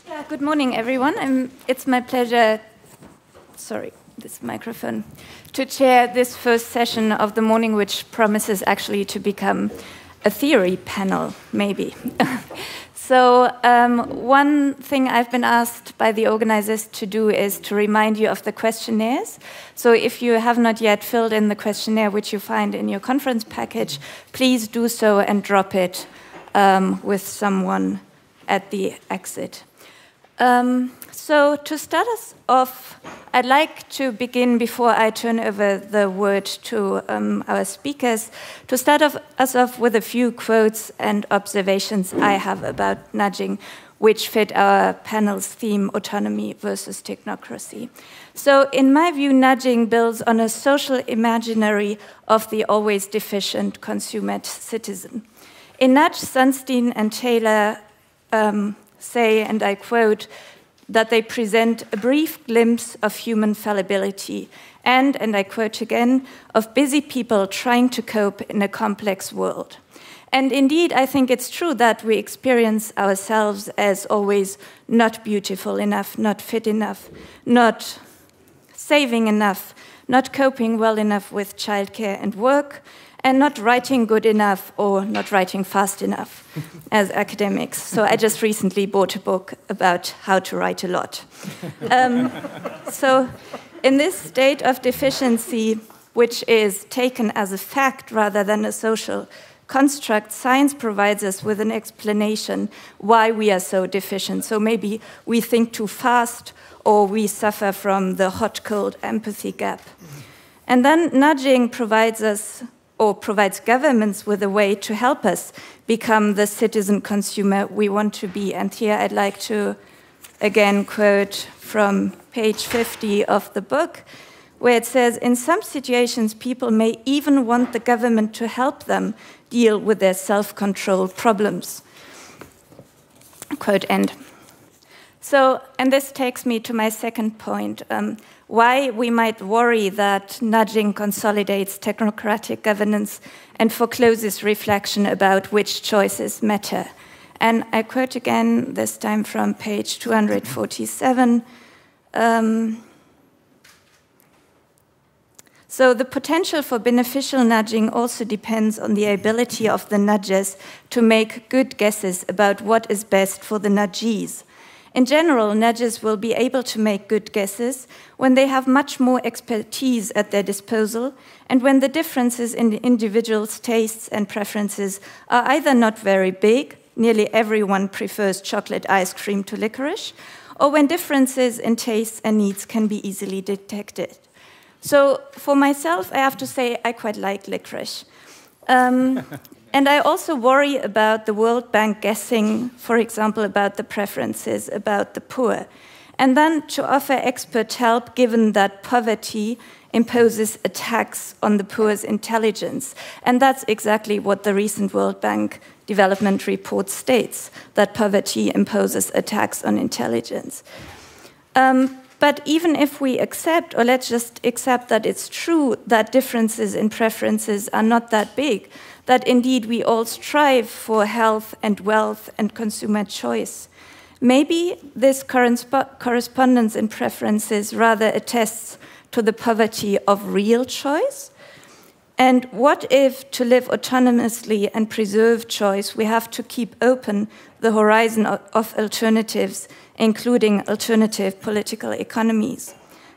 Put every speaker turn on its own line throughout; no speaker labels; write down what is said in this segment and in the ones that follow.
Yeah, good morning, everyone. It's my pleasure, sorry, this microphone, to chair this first session of the morning, which promises actually to become a theory panel, maybe. So one thing I've been asked by the organizers to do is to remind you of the questionnaires. So if you have not yet filled in the questionnaire, which you find in your conference package, please do so and drop it with someone at the exit. So to start us off, I'd like to begin, before I turn over the word to our speakers, to start us off with a few quotes and observations I have about nudging, which fit our panel's theme, autonomy versus technocracy. So in my view, nudging builds on a social imaginary of the always deficient consummate citizen. In Nudge, Sunstein and Taylor say, and I quote, that they present a brief glimpse of human fallibility and I quote again, of busy people trying to cope in a complex world. And indeed, I think it's true that we experience ourselves as always not beautiful enough, not fit enough, not saving enough, not coping well enough with childcare and work, and not writing good enough or not writing fast enough as academics. So I just recently bought a book about how to write a lot. So in this state of deficiency, which is taken as a fact rather than a social construct, science provides us with an explanation why we are so deficient. So maybe we think too fast or we suffer from the hot-cold empathy gap. And then nudging provides us or provides governments with a way to help us become the citizen consumer we want to be. And here I'd like to again quote from page 50 of the book, where it says, in some situations, people may even want the government to help them deal with their self-control problems. Quote end. So, and this takes me to my second point, why we might worry that nudging consolidates technocratic governance and forecloses reflection about which choices matter. And I quote again, this time from page 247. So the potential for beneficial nudging also depends on the ability of the nudgers to make good guesses about what is best for the nudgees. In general, nudgers will be able to make good guesses when they have much more expertise at their disposal and when the differences in the individual's tastes and preferences are either not very big, nearly everyone prefers chocolate ice cream to licorice, or when differences in tastes and needs can be easily detected. So for myself, I have to say I quite like licorice. And I also worry about the World Bank guessing, for example, about the preferences, about the poor. And then to offer expert help, given that poverty imposes a tax on the poor's intelligence. And that's exactly what the recent World Bank development report states, that poverty imposes a tax on intelligence. But even if we accept, or let's just accept that it's true that differences in preferences are not that big, that indeed we all strive for health and wealth and consumer choice, maybe this correspondence in preferences rather attests to the poverty of real choice? And what if, to live autonomously and preserve choice, we have to keep open the horizon of alternatives, including alternative political economies?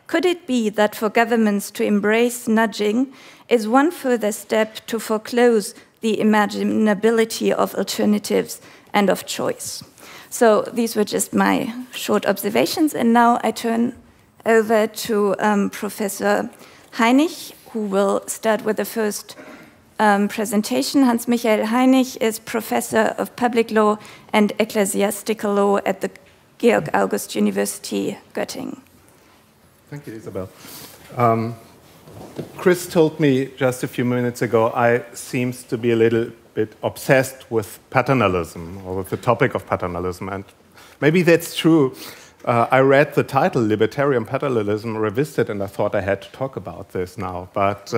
Could it be that for governments to embrace nudging is one further step to foreclose the imaginability of alternatives and of choice? So these were just my short observations, and now I turn over to Professor Heinig, who will start with the first presentation. Hans-Michael Heinig is Professor of Public Law and Ecclesiastical Law at the Georg August University, Göttingen.
Thank you, Isabel. Chris told me just a few minutes ago I seems to be a little bit obsessed with paternalism, or with the topic of paternalism, and maybe that's true. I read the title, Libertarian Paternalism Revisited, and I thought I had to talk about this now. But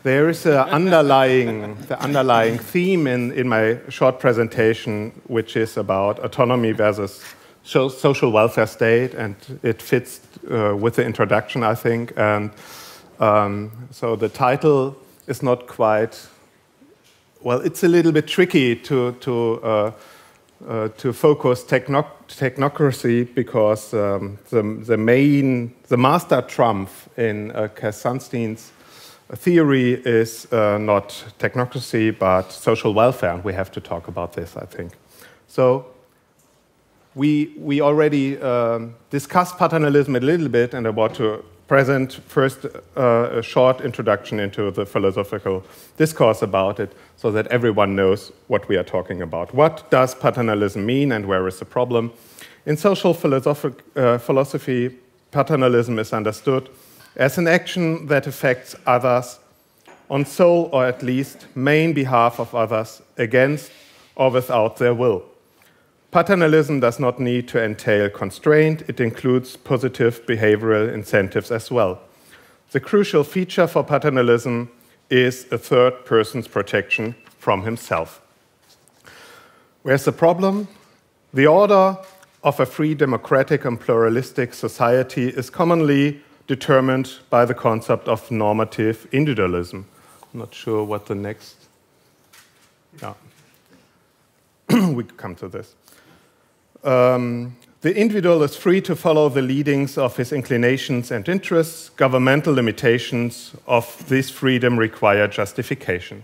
There is the underlying theme in my short presentation, which is about autonomy versus social welfare state, and it fits with the introduction, I think. And so the title is not quite, well, it's a little bit tricky to focus technocracy, because the master trump in Sunstein's theory is not technocracy, but social welfare, and we have to talk about this, I think. So we already discussed paternalism a little bit, and I want to present first a short introduction into the philosophical discourse about it, so that everyone knows what we are talking about. What does paternalism mean, and where is the problem? In social philosophy, paternalism is understood as an action that affects others on sole or at least main behalf of others against or without their will. Paternalism does not need to entail constraint. It includes positive behavioral incentives as well. The crucial feature for paternalism is a third person's protection from himself. Where's the problem? The order of a free, democratic, and pluralistic society is commonly determined by the concept of normative individualism. I'm not sure what the next... Yeah. We come to this. The individual is free to follow the leadings of his inclinations and interests. Governmental limitations of this freedom require justification.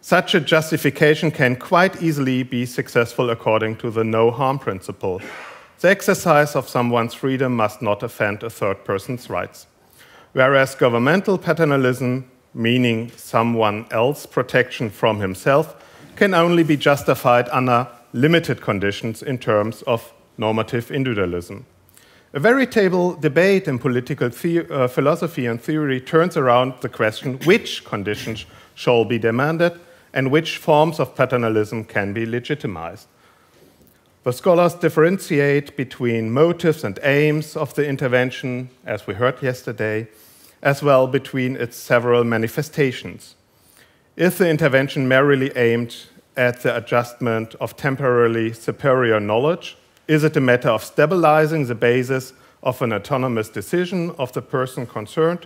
Such a justification can quite easily be successful according to the no-harm principle. The exercise of someone's freedom must not offend a third person's rights. Whereas governmental paternalism, meaning someone else's protection from himself, can only be justified under limited conditions in terms of normative individualism. A veritable debate in political philosophy and theory turns around the question which conditions shall be demanded and which forms of paternalism can be legitimized. The scholars differentiate between motives and aims of the intervention, as we heard yesterday, as well between its several manifestations. Is the intervention merely aimed at the adjustment of temporarily superior knowledge? Is it a matter of stabilizing the basis of an autonomous decision of the person concerned?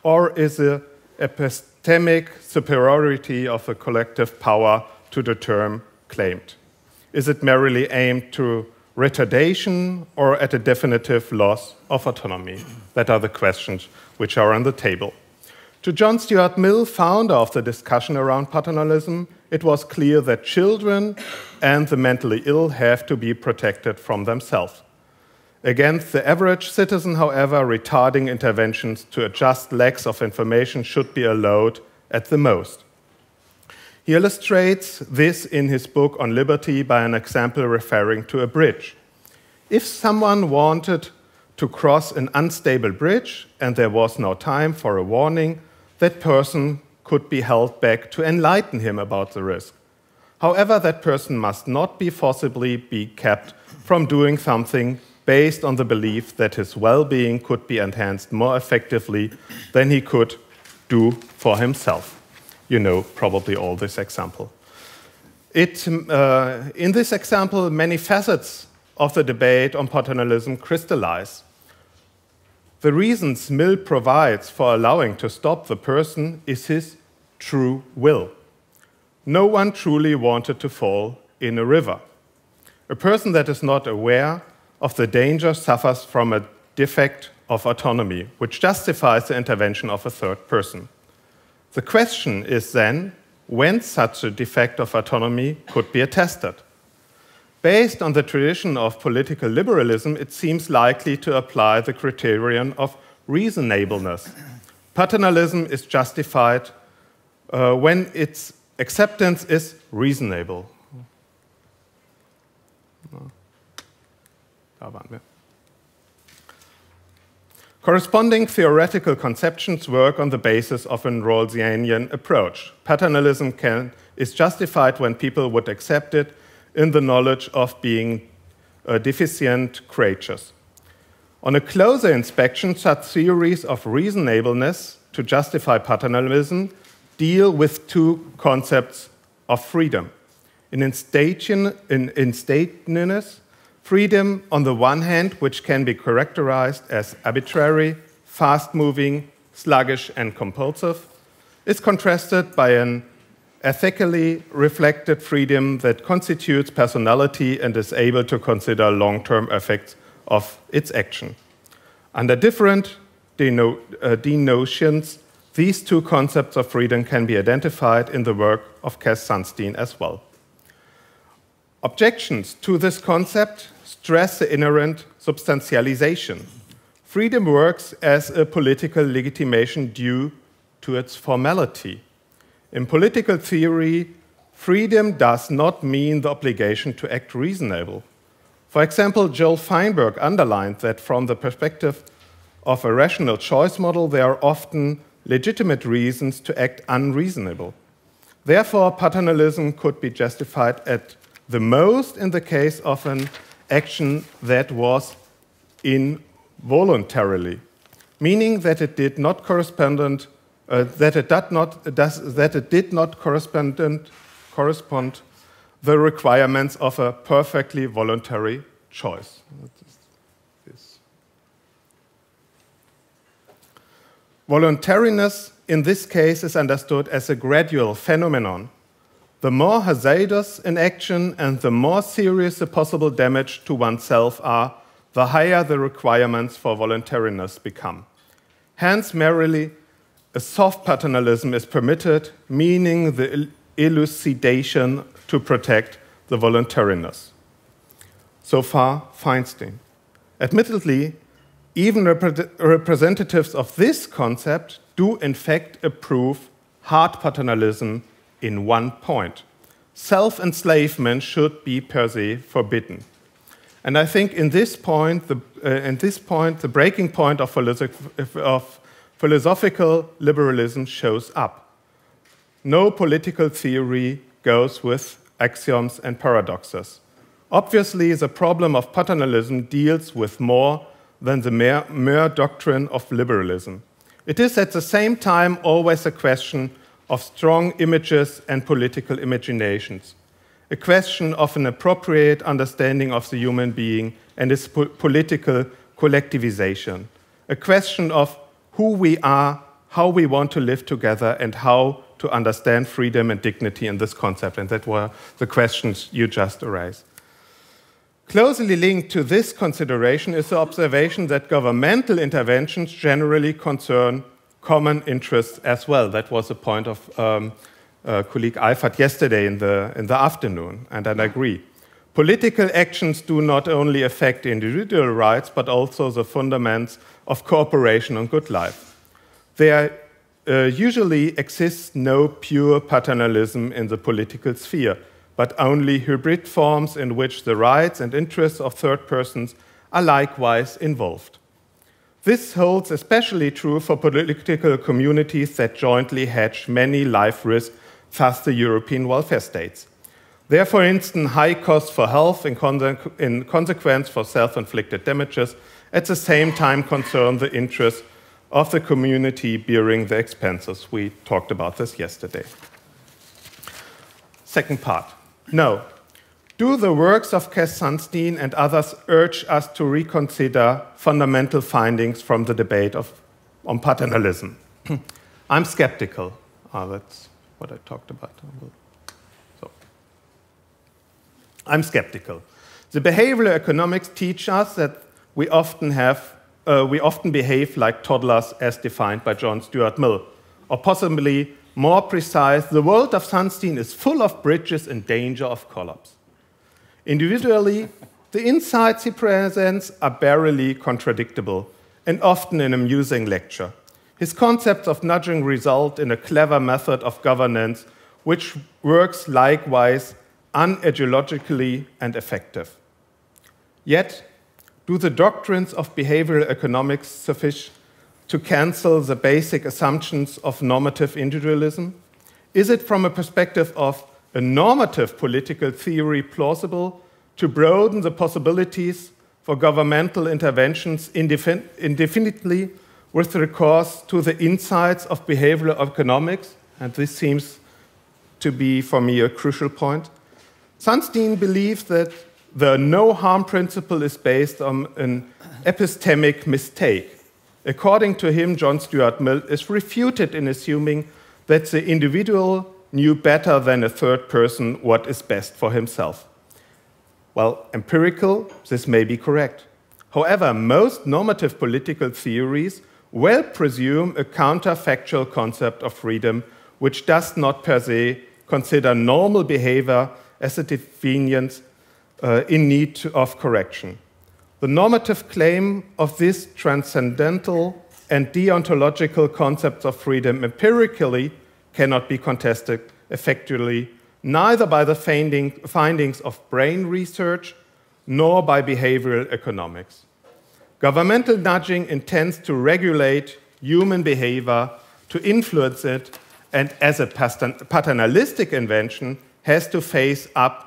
Or is it epistemic superiority of a collective power to the term claimed? Is it merely aimed to retardation or at a definitive loss of autonomy? That are the questions which are on the table. To John Stuart Mill, founder of the discussion around paternalism, it was clear that children and the mentally ill have to be protected from themselves. Against the average citizen, however, retarding interventions to adjust lacks of information should be allowed at the most. He illustrates this in his book on liberty by an example referring to a bridge. If someone wanted to cross an unstable bridge and there was no time for a warning, that person could be held back to enlighten him about the risk. However, that person must not be forcibly be kept from doing something based on the belief that his well-being could be enhanced more effectively than he could do for himself. You know probably all this example. In this example, many facets of the debate on paternalism crystallize. The reasons Mill provides for allowing to stop the person is his true will. No one truly wanted to fall in a river. A person that is not aware of the danger suffers from a defect of autonomy, which justifies the intervention of a third person. The question is then when such a defect of autonomy could be attested. Based on the tradition of political liberalism, it seems likely to apply the criterion of reasonableness. Paternalism is justified when its acceptance is reasonable. Da waren wir. Corresponding theoretical conceptions work on the basis of an Rawlsian approach. Paternalism is justified when people would accept it in the knowledge of being deficient creatures. On a closer inspection, such theories of reasonableness to justify paternalism deal with two concepts of freedom. In instantness, freedom on the one hand, which can be characterized as arbitrary, fast-moving, sluggish, and compulsive, is contrasted by an ethically reflected freedom that constitutes personality and is able to consider long-term effects of its action. Under different denotions, these two concepts of freedom can be identified in the work of Cass Sunstein as well. Objections to this concept stress the inherent substantialization. Freedom works as a political legitimation due to its formality. In political theory, freedom does not mean the obligation to act reasonable. For example, Joel Feinberg underlined that from the perspective of a rational choice model, there are often legitimate reasons to act unreasonable. Therefore, paternalism could be justified at the most in the case of an action that was involuntarily, meaning that it did not correspond the requirements of a perfectly voluntary choice. Voluntariness in this case is understood as a gradual phenomenon. The more hazardous an action and the more serious the possible damage to oneself are, the higher the requirements for voluntariness become. Hence, merely a soft paternalism is permitted, meaning the elucidation to protect the voluntariness. So far, Feinstein. Admittedly, even representatives of this concept do in fact approve hard paternalism in one point. Self-enslavement should be per se forbidden. And I think in this point, the breaking point of philosophical liberalism shows up. No political theory goes with axioms and paradoxes. Obviously, the problem of paternalism deals with more than the mere doctrine of liberalism. It is at the same time always a question of strong images and political imaginations, a question of an appropriate understanding of the human being and its political collectivization, a question of who we are, how we want to live together, and how to understand freedom and dignity in this concept. And that were the questions you just raised. Closely linked to this consideration is the observation that governmental interventions generally concern common interests as well. That was a point of colleague Eifert yesterday in the afternoon, and I agree. Political actions do not only affect individual rights, but also the fundamentals of cooperation and good life. There usually exists no pure paternalism in the political sphere, but only hybrid forms in which the rights and interests of third persons are likewise involved. This holds especially true for political communities that jointly hedge many life risks, thus the European welfare states. There, for instance, high costs for health in consequence for self-inflicted damages at the same time concern the interests of the community bearing the expenses. We talked about this yesterday. Second part. No. Do the works of Cass Sunstein and others urge us to reconsider fundamental findings from the debate on paternalism? I'm skeptical. That's what I talked about. I'm skeptical. The behavioral economics teach us that we often behave like toddlers as defined by John Stuart Mill. Or possibly more precise, the world of Sunstein is full of bridges in danger of collapse. Individually, the insights he presents are barely contradictable and often an amusing lecture. His concepts of nudging result in a clever method of governance which works likewise unideologically and effective. Yet, do the doctrines of behavioral economics suffice to cancel the basic assumptions of normative individualism? Is it from a perspective of a normative political theory plausible to broaden the possibilities for governmental interventions indefinitely with recourse to the insights of behavioral economics and this seems to be, for me, a crucial point. Sunstein believes that the no-harm principle is based on an epistemic mistake. According to him, John Stuart Mill is refuted in assuming that the individual knew better than a third person what is best for himself. Well, empirical, this may be correct. However, most normative political theories well presume a counterfactual concept of freedom, which does not per se consider normal behavior as a deviance in need of correction. The normative claim of this transcendental and deontological concepts of freedom empirically cannot be contested effectively, neither by the findings of brain research nor by behavioral economics. Governmental nudging intends to regulate human behavior, to influence it, and as a paternalistic invention, has to face up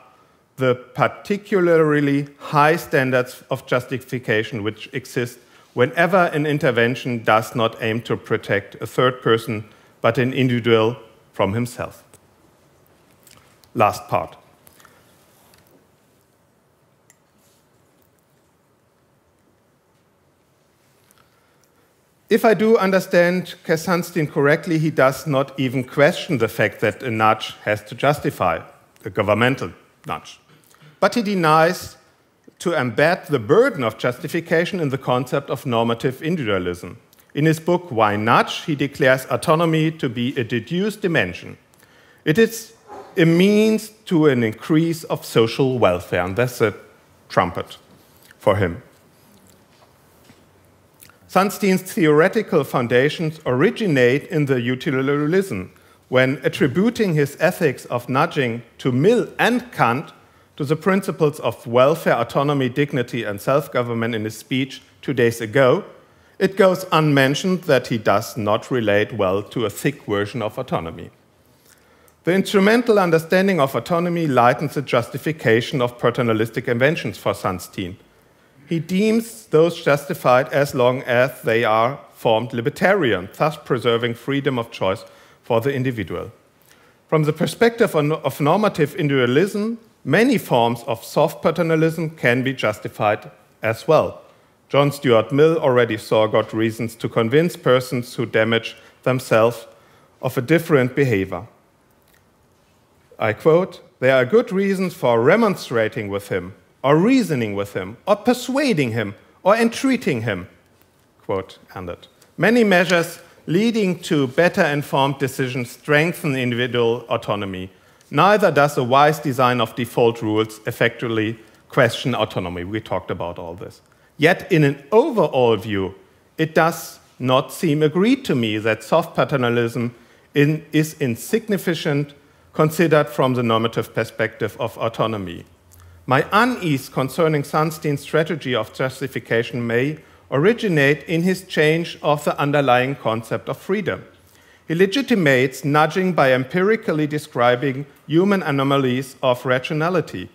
the particularly high standards of justification which exist whenever an intervention does not aim to protect a third person, but an individual from himself. Last part. If I do understand Sunstein correctly, he does not even question the fact that a nudge has to justify a governmental nudge. But he denies to embed the burden of justification in the concept of normative individualism. In his book, Why Nudge?, he declares autonomy to be a deduced dimension. It is a means to an increase of social welfare, and that's a trumpet for him. Sunstein's theoretical foundations originate in the utilitarianism, when attributing his ethics of nudging to Mill and Kant to the principles of welfare, autonomy, dignity, and self-government in his speech 2 days ago, it goes unmentioned that he does not relate well to a thick version of autonomy. The instrumental understanding of autonomy lightens the justification of paternalistic inventions for Sunstein. He deems those justified as long as they are formed libertarian, thus preserving freedom of choice for the individual. From the perspective of normative individualism, many forms of soft paternalism can be justified as well. John Stuart Mill already saw good reasons to convince persons who damage themselves of a different behavior. I quote, "There are good reasons for remonstrating with him, or reasoning with him, or persuading him, or entreating him," quote ended. Many measures leading to better informed decisions strengthen individual autonomy. Neither does a wise design of default rules effectively question autonomy. We talked about all this. Yet, in an overall view, it does not seem agreed to me that soft paternalism is insignificant considered from the normative perspective of autonomy. My unease concerning Sunstein's strategy of justification may originate in his change of the underlying concept of freedom. He legitimates nudging by empirically describing human anomalies of rationality.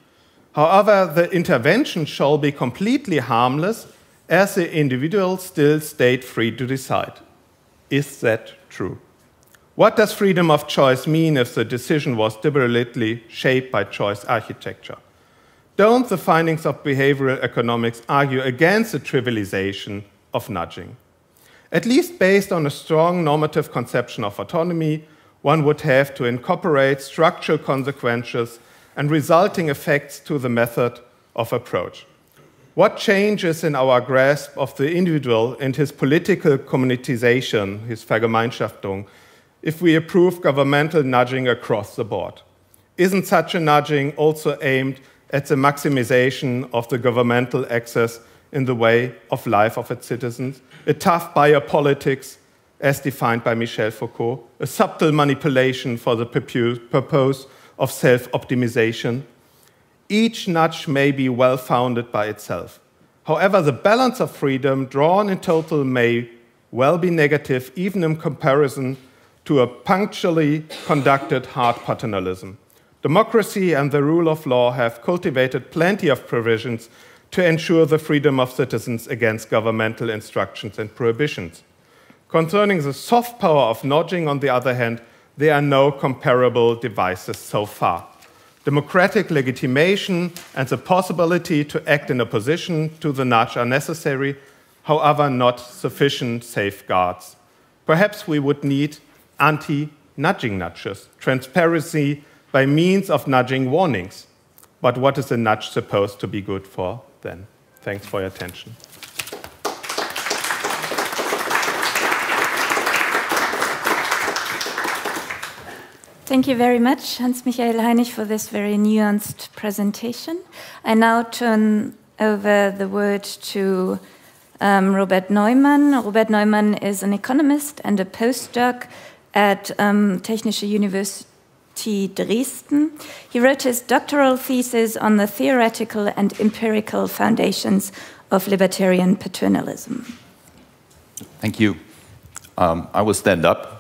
However, the intervention shall be completely harmless as the individual still stayed free to decide. Is that true? What does freedom of choice mean if the decision was deliberately shaped by choice architecture? Don't the findings of behavioral economics argue against the trivialization of nudging? At least based on a strong normative conception of autonomy, one would have to incorporate structural consequences and resulting effects to the method of approach. What changes in our grasp of the individual and his political communitization, his Vergemeinschaftung, if we approve governmental nudging across the board? Isn't such a nudging also aimed at the maximization of the governmental access in the way of life of its citizens, a tough biopolitics as defined by Michel Foucault, a subtle manipulation for the purpose of self-optimization? Each nudge may be well-founded by itself. However, the balance of freedom drawn in total may well be negative, even in comparison to a punctually conducted hard paternalism. Democracy and the rule of law have cultivated plenty of provisions to ensure the freedom of citizens against governmental instructions and prohibitions. Concerning the soft power of nudging, on the other hand, there are no comparable devices so far. Democratic legitimation and the possibility to act in opposition to the nudge are necessary, however, not sufficient safeguards. Perhaps we would need anti-nudging nudges, transparency by means of nudging warnings. But what is a nudge supposed to be good for then? Thanks for your attention.
Thank you very much, Hans-Michael Heinig, for this very nuanced presentation. I now turn over the word to Robert Neumann. Robert Neumann is an economist and a postdoc at Technische University Dresden. He wrote his doctoral thesis on the theoretical and empirical foundations of libertarian paternalism.
Thank you. I will stand up.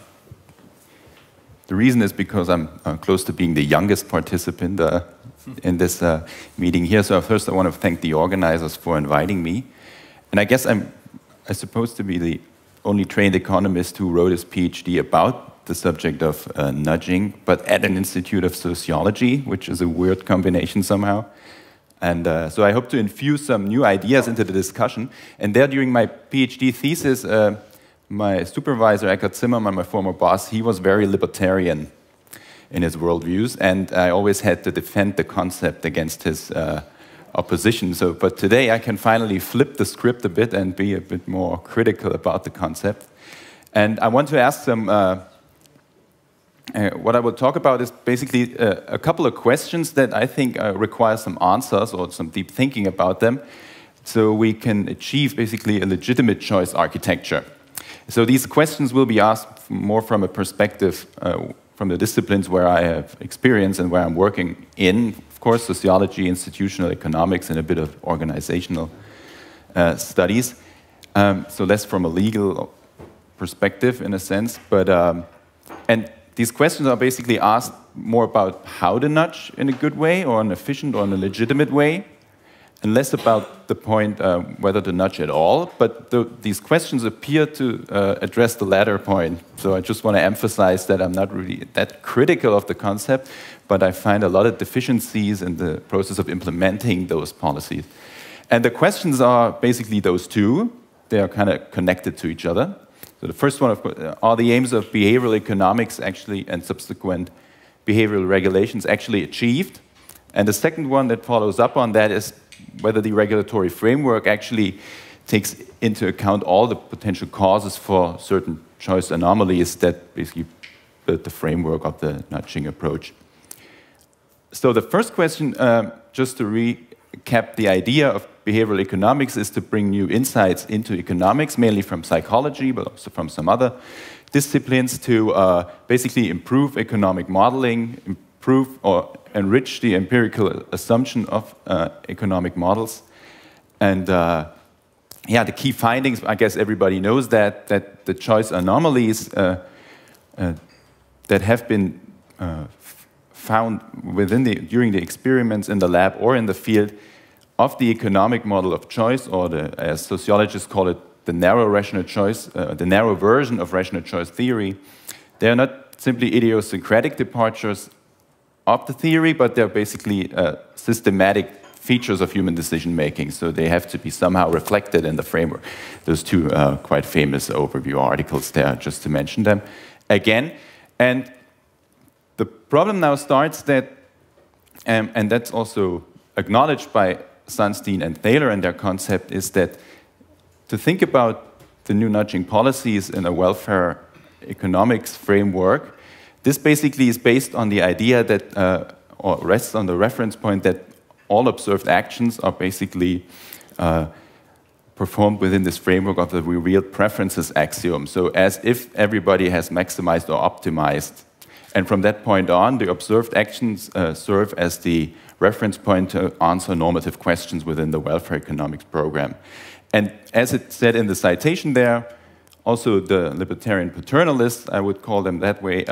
The reason is because I'm close to being the youngest participant in this meeting here. So first I want to thank the organizers for inviting me. And I guess I'm supposed to be the only trained economist who wrote his PhD about the subject of nudging, but at an institute of sociology, which is a weird combination somehow. And so I hope to infuse some new ideas into the discussion. And there, during my PhD thesis, my supervisor, Eckhard Zimmermann, my former boss, he was very libertarian in his worldviews, and I always had to defend the concept against his opposition. But today I can finally flip the script a bit and be a bit more critical about the concept. And I want to ask them, what I will talk about is basically a couple of questions that I think require some answers or some deep thinking about them, so we can achieve basically a legitimate choice architecture. So these questions will be asked more from a perspective from the disciplines where I have experience and where I'm working in, of course, sociology, institutional economics, and a bit of organizational studies. So less from a legal perspective, in a sense. But and these questions are basically asked more about how to nudge in a good way, or an efficient or in a legitimate way, and less about the point whether to nudge at all. But these questions appear to address the latter point. So I just want to emphasize that I'm not really that critical of the concept, but I find a lot of deficiencies in the process of implementing those policies. And the questions are basically those two. They are kind of connected to each other. So the first one, of course, are the aims of behavioral economics actually, and subsequent behavioral regulations, actually achieved? And the second one that follows up on that is whether the regulatory framework actually takes into account all the potential causes for certain choice anomalies that basically build the framework of the nudging approach. So the first question, just to recap the idea of behavioral economics, is to bring new insights into economics, mainly from psychology, but also from some other disciplines, to basically improve economic modeling, improve or enrich the empirical assumption of economic models. And yeah, the key findings, I guess everybody knows that the choice anomalies that have been found during the experiments in the lab or in the field of the economic model of choice, or as sociologists call it, the narrow rational choice, the narrow version of rational choice theory, they are not simply idiosyncratic departures of the theory, but they're basically systematic features of human decision-making, so they have to be somehow reflected in the framework. Those two quite famous overview articles there, just to mention them again. And the problem now starts that, and that's also acknowledged by Sunstein and Thaler in their concept, is that to think about the new nudging policies in a welfare economics framework, this basically is based on the idea that, or rests on the reference point that all observed actions are basically performed within this framework of the revealed preferences axiom. So as if everybody has maximized or optimized. And from that point on, the observed actions serve as the reference point to answer normative questions within the welfare economics program. And as it said in the citation there, also the libertarian paternalists, I would call them that way,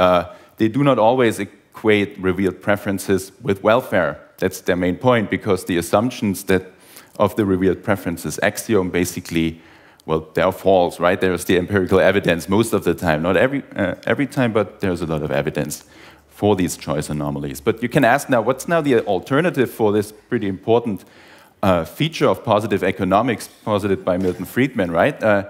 they do not always equate revealed preferences with welfare. That's their main point, because the assumptions that of the revealed preferences axiom basically well, they are false, right? There's the empirical evidence most of the time. Not every time, but there's a lot of evidence for these choice anomalies. But you can ask now, what's now the alternative for this pretty important feature of positive economics posited by Milton Friedman, right?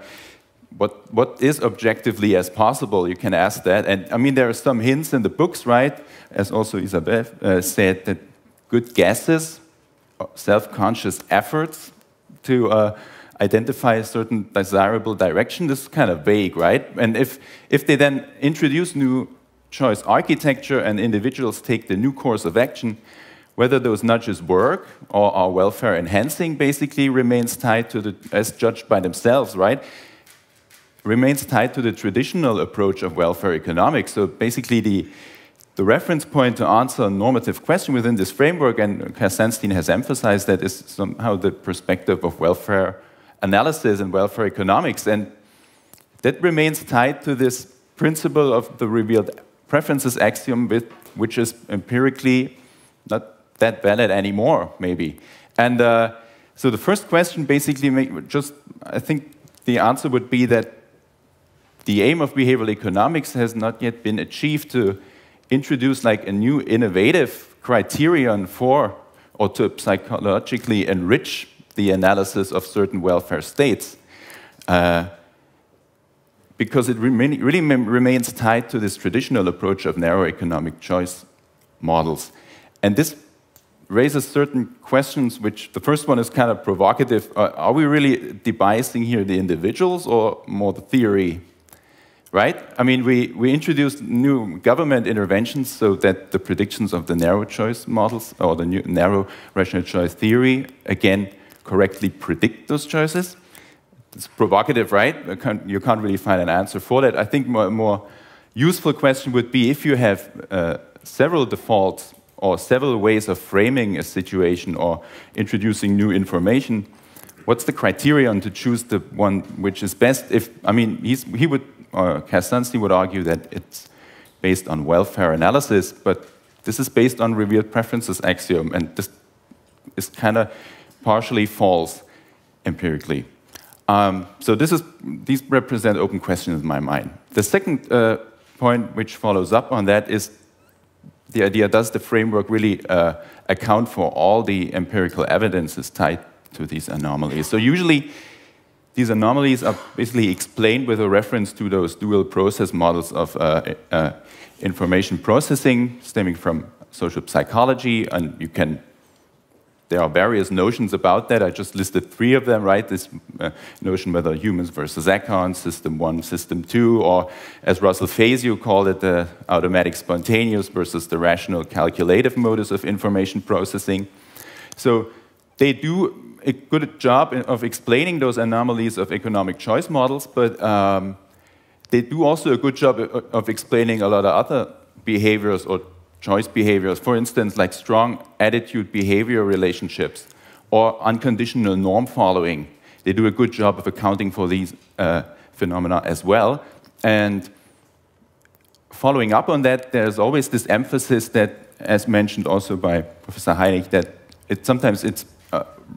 What is objectively as possible? You can ask that. And I mean, there are some hints in the books, right? As also Isabel said, that good guesses, self-conscious efforts to identify a certain desirable direction, this is kind of vague, right? And if they then introduce new choice architecture and individuals take the new course of action, whether those nudges work or are welfare enhancing basically remains tied to the, as judged by themselves, right? Remains tied to the traditional approach of welfare economics. So basically the reference point to answer a normative question within this framework, and Kerstenstein has emphasized that, is somehow the perspective of welfare analysis and welfare economics. And that remains tied to this principle of the revealed preferences axiom, which is empirically not that valid anymore, maybe. And so the first question basically, I think the answer would be that the aim of behavioral economics has not yet been achieved to introduce like a new innovative criterion for, or to psychologically enrich the analysis of certain welfare states. Because it really remains tied to this traditional approach of narrow economic choice models. And this raises certain questions, which the first one is kind of provocative. Are we really debiasing here the individuals or more the theory? Right? I mean, we introduced new government interventions so that the predictions of the narrow choice models, or the new narrow rational choice theory, again, correctly predict those choices. It's provocative, right? You can't really find an answer for that. I think a more useful question would be, if you have several defaults or several ways of framing a situation or introducing new information, what's the criterion to choose the one which is best? Kerstenstein would argue that it's based on welfare analysis, but this is based on revealed preferences axiom, and this is kind of partially false empirically. So these represent open questions in my mind. The second point which follows up on that is the idea, does the framework really account for all the empirical evidences tied to these anomalies? So usually these anomalies are basically explained with a reference to those dual process models of information processing stemming from social psychology, and there are various notions about that. I just listed 3 of them, right? This notion whether humans versus econs, system 1, system 2, or as Russell Fazio called it, the automatic spontaneous versus the rational calculative modus of information processing. So they do a good job of explaining those anomalies of economic choice models, but they do also a good job of explaining a lot of other behaviors or choice behaviors, for instance, like strong attitude-behavior relationships or unconditional norm following. They do a good job of accounting for these phenomena as well. And following up on that, there's always this emphasis that, as mentioned also by Professor Heinig, that sometimes it's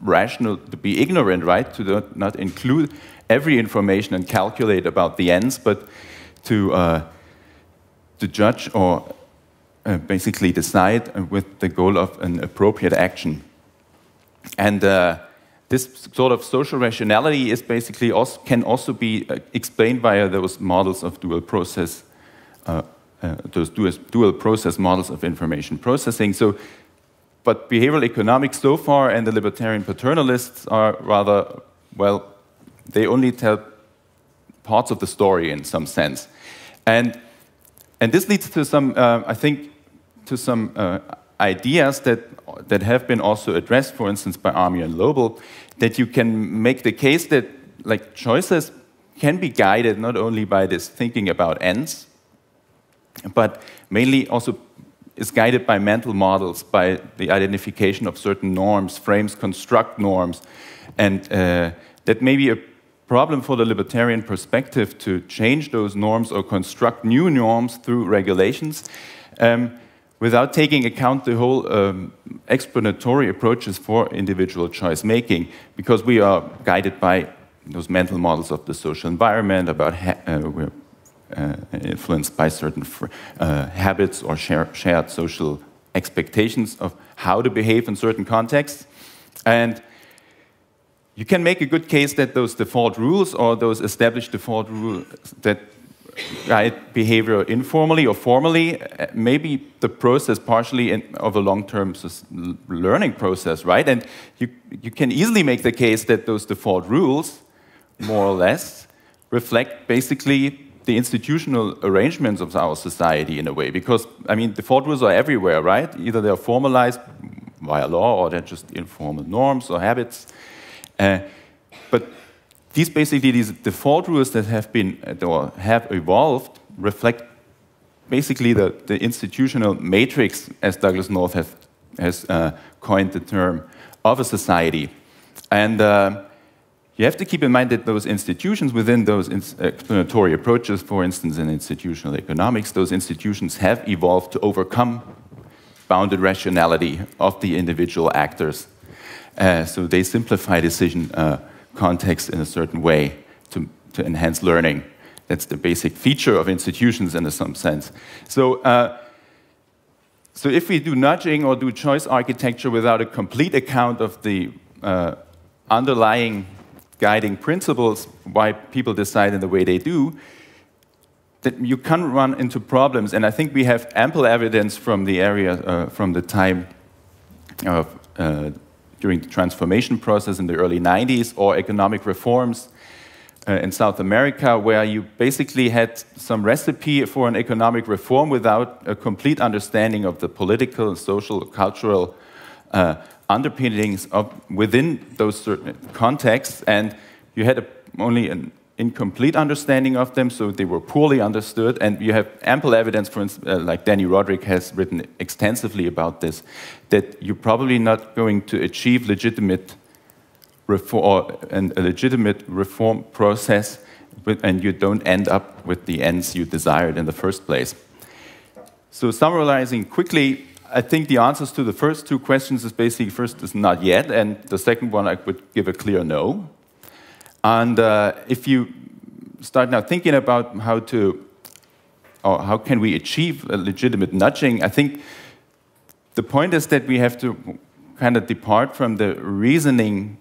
rational to be ignorant, right? To not include every information and calculate about the ends, but to judge or basically decide with the goal of an appropriate action. And this sort of social rationality is basically can also be explained via those models of dual process, those dual process models of information processing. So, but behavioral economics so far and the libertarian paternalists are rather, well, they only tell parts of the story in some sense. And this leads to some, I think, to some ideas that have been also addressed, for instance, by Army and Lobel, that you can make the case that like choices can be guided not only by this thinking about ends, but mainly also is guided by mental models, by the identification of certain norms, frames construct norms, and that may be a problem for the libertarian perspective to change those norms or construct new norms through regulations without taking account the whole explanatory approaches for individual choice making, because we are guided by those mental models of the social environment, about we're influenced by certain habits or shared social expectations of how to behave in certain contexts. And you can make a good case that those default rules or those established default rules that guide behavior informally or formally, maybe the process partially of a long-term learning process, right? And you can easily make the case that those default rules, more or less, reflect basically the institutional arrangements of our society in a way. Because, I mean, default rules are everywhere, right? Either they're formalized via law or they're just informal norms or habits. But these default rules that have been or have evolved reflect basically the institutional matrix, as Douglas North has coined the term, of a society. And you have to keep in mind that those institutions within those explanatory approaches, for instance, in institutional economics, those institutions have evolved to overcome bounded rationality of the individual actors. So they simplify decision context in a certain way to enhance learning. That's the basic feature of institutions in some sense. So, so if we do nudging or do choice architecture without a complete account of the underlying guiding principles, why people decide in the way they do, that you can run into problems. And I think we have ample evidence from the area, from the time of during the transformation process in the early 90s, or economic reforms in South America, where you basically had some recipe for an economic reform without a complete understanding of the political, social, cultural underpinnings of within those certain contexts, and you had only an incomplete understanding of them, so they were poorly understood. And you have ample evidence, for instance, like Danny Roderick has written extensively about this, that you're probably not going to achieve legitimate reform and a legitimate reform process, and you don't end up with the ends you desired in the first place. So summarizing quickly, I think the answers to the first two questions is basically, first is not yet, and the second one I would give a clear no. And if you start now thinking about how can we achieve a legitimate nudging, I think the point is that we have to kind of depart from the reasoning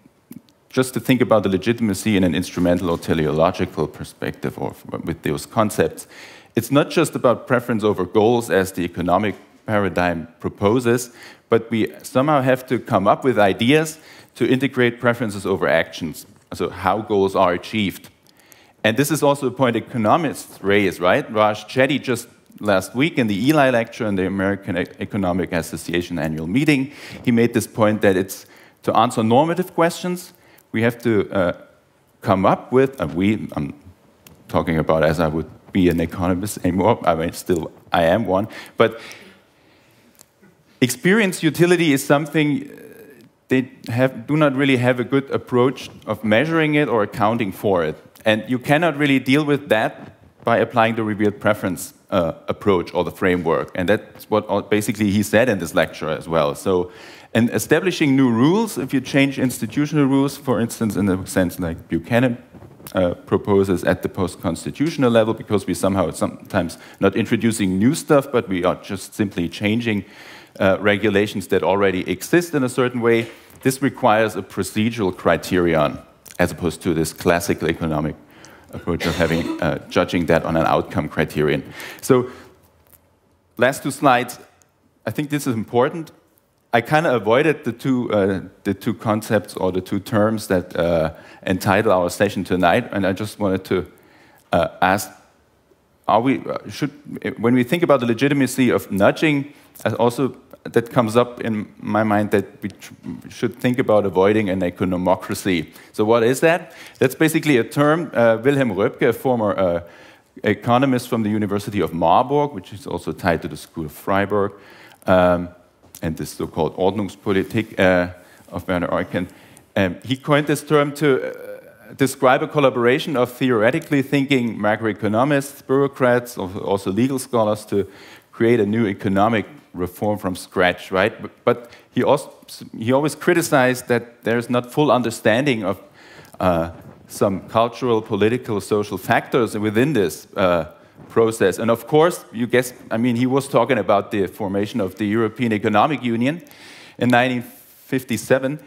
just to think about the legitimacy in an instrumental or teleological perspective or with those concepts. It's not just about preference over goals as the economic paradigm proposes, but we somehow have to come up with ideas to integrate preferences over actions, so how goals are achieved. And this is also a point economists raise, right? Raj Chetty just last week in the Eli lecture in the American Economic Association annual meeting, he made this point that it's to answer normative questions, we have to come up with, I'm talking about as I would be an economist anymore, I mean, still I am one, but experience utility is something they do not really have a good approach of measuring it or accounting for it. And you cannot really deal with that by applying the revealed preference approach or the framework. And that's what basically he said in this lecture as well. So, and establishing new rules, if you change institutional rules, for instance, in the sense like Buchanan proposes at the post-constitutional level, because we somehow sometimes not introducing new stuff, but we are just simply changing regulations that already exist in a certain way, this requires a procedural criterion as opposed to this classical economic approach of having judging that on an outcome criterion. So, last two slides. I think this is important. I kind of avoided the two concepts or the two terms that entitle our session tonight, and I just wanted to ask: when we think about the legitimacy of nudging, also that comes up in my mind that we should think about avoiding an economocracy. So what is that? That's basically a term, Wilhelm Röpke, a former economist from the University of Marburg, which is also tied to the School of Freiburg, and this so-called Ordnungspolitik of Werner Eucken. He coined this term to describe a collaboration of theoretically thinking macroeconomists, bureaucrats, also legal scholars to create a new economic reform from scratch, right? But he always criticized that there's not full understanding of some cultural, political, social factors within this process. And of course, you guess, I mean, he was talking about the formation of the European Economic Union in 1957,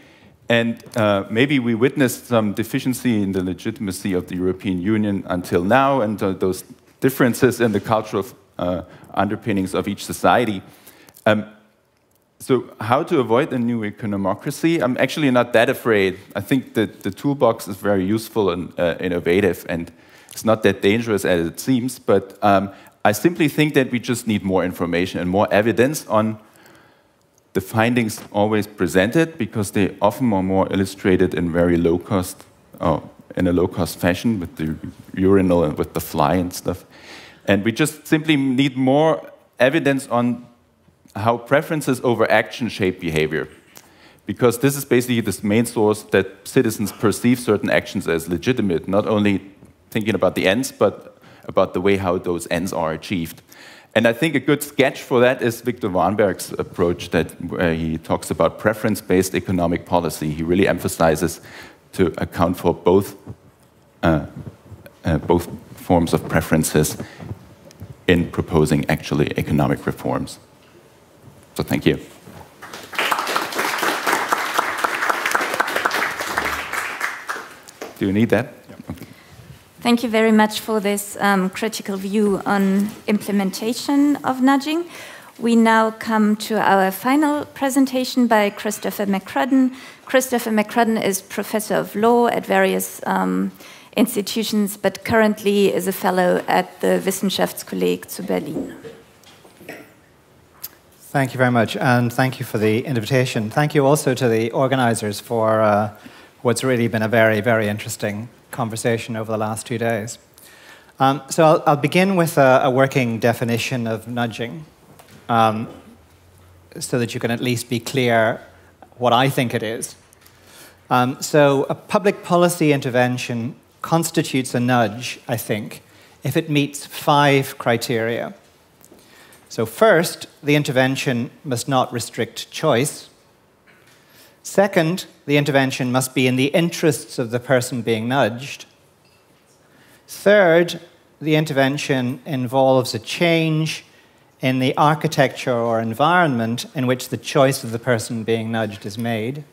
and maybe we witnessed some deficiency in the legitimacy of the European Union until now, and those differences in the cultural underpinnings of each society. So how to avoid a new economocracy? I'm actually not that afraid. I think that the toolbox is very useful and innovative, and it's not that dangerous as it seems, but I simply think that we just need more information and more evidence on the findings always presented, because they often are more illustrated in very low-cost, in a low-cost fashion with the urinal and with the fly and stuff. And we just simply need more evidence on how preferences over action shape behavior, because this is basically the main source that citizens perceive certain actions as legitimate, not only thinking about the ends, but about the way how those ends are achieved. And I think a good sketch for that is Viktor Warnberg's approach, that he talks about preference-based economic policy. He really emphasizes to account for both forms of preferences in proposing actually economic reforms. So thank you. Do you need that? Yeah. Okay.
Thank you very much for this critical view on implementation of nudging. We now come to our final presentation by Christopher McCrudden. Christopher McCrudden is professor of law at various institutions, but currently is a fellow at the Wissenschaftskolleg zu Berlin.
Thank you very much, and thank you for the invitation. Thank you also to the organizers for what's really been a very, very interesting conversation over the last 2 days. So I'll begin with a working definition of nudging, so that you can at least be clear what I think it is. So a public policy intervention constitutes a nudge, I think, if it meets 5 criteria. So first, the intervention must not restrict choice. Second, the intervention must be in the interests of the person being nudged. Third, the intervention involves a change in the architecture or environment in which the choice of the person being nudged is made.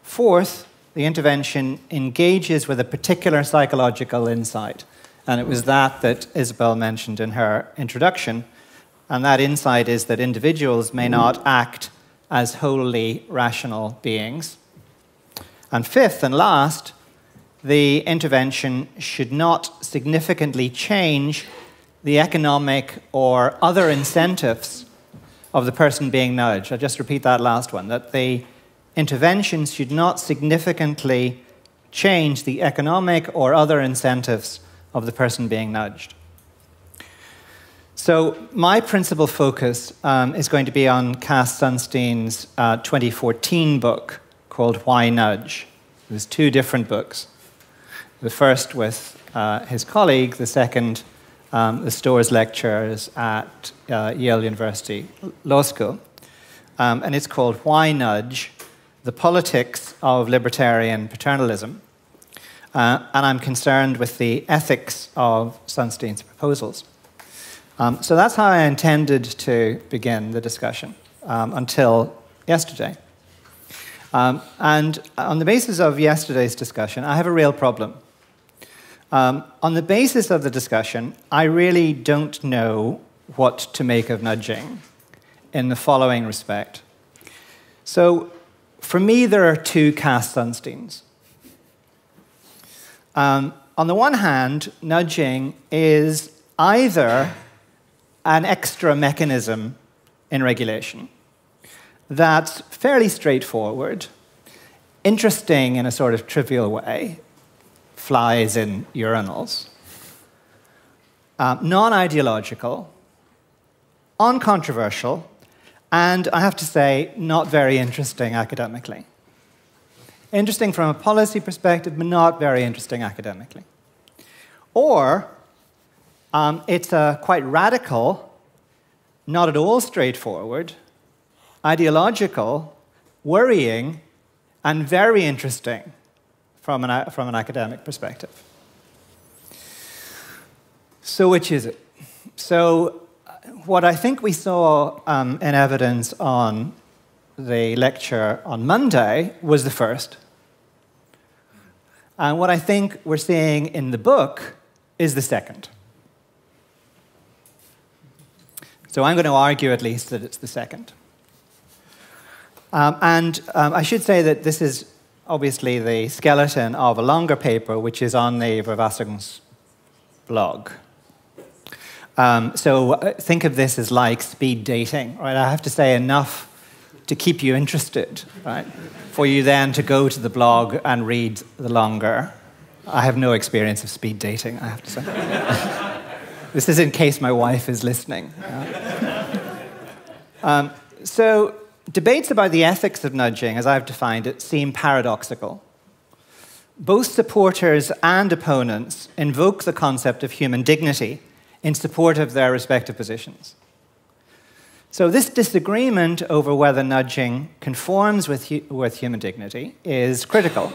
Fourth, the intervention engages with a particular psychological insight. And it was that Isabel mentioned in her introduction. And that insight is that individuals may not act as wholly rational beings. And fifth and last, the intervention should not significantly change the economic or other incentives of the person being nudged. I'll just repeat that last one, that the intervention should not significantly change the economic or other incentives of the person being nudged. So my principal focus is going to be on Cass Sunstein's 2014 book called Why Nudge? There's 2 different books. The first with his colleague, the second, the Storrs Lectures at Yale University Law School. And it's called Why Nudge? The Politics of Libertarian Paternalism. And I'm concerned with the ethics of Sunstein's proposals. So that's how I intended to begin the discussion until yesterday. And on the basis of yesterday's discussion, I have a real problem. On the basis of the discussion, I really don't know what to make of nudging in the following respect. So for me, there are 2 Cass Sunsteins. On the one hand, nudging is either an extra mechanism in regulation that's fairly straightforward, interesting in a sort of trivial way, flies in urinals, non-ideological, uncontroversial, and I have to say, not very interesting academically. Interesting from a policy perspective, but not very interesting academically. Or it's quite radical, not at all straightforward, ideological, worrying, and very interesting from an academic perspective. So which is it? So what I think we saw in evidence on the lecture on Monday was the first. And what I think we're seeing in the book is the second. So I'm going to argue at least that it's the second. I should say that this is obviously the skeleton of a longer paper which is on the Verfassungsblog. So think of this as like speed dating, right? I have to say enough to keep you interested, right? For you then to go to the blog and read the longer. I have no experience of speed dating, I have to say. This is in case my wife is listening. So debates about the ethics of nudging, as I've defined it, seem paradoxical. Both supporters and opponents invoke the concept of human dignity in support of their respective positions. So this disagreement over whether nudging conforms with human dignity is critical.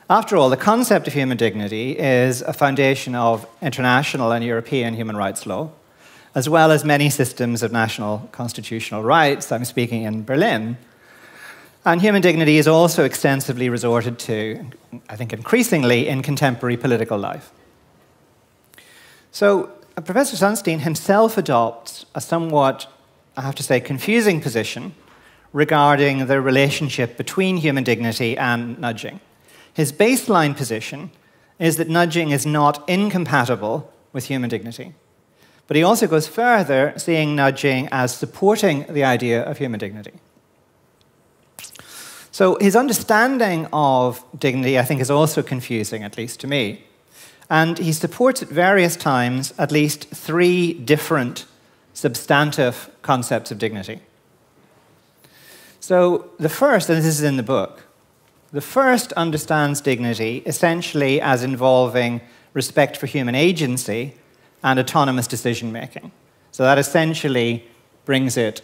After all, the concept of human dignity is a foundation of international and European human rights law, as well as many systems of national constitutional rights. I'm speaking in Berlin. And human dignity is also extensively resorted to, I think increasingly, in contemporary political life. So Professor Sunstein himself adopts a somewhat, I have to say, confusing position regarding the relationship between human dignity and nudging. His baseline position is that nudging is not incompatible with human dignity. But he also goes further, seeing nudging as supporting the idea of human dignity. So his understanding of dignity, I think, is also confusing, at least to me. And he supports at various times at least 3 different substantive concepts of dignity. So the first, and this is in the book, the first understands dignity essentially as involving respect for human agency and autonomous decision-making. So that essentially brings it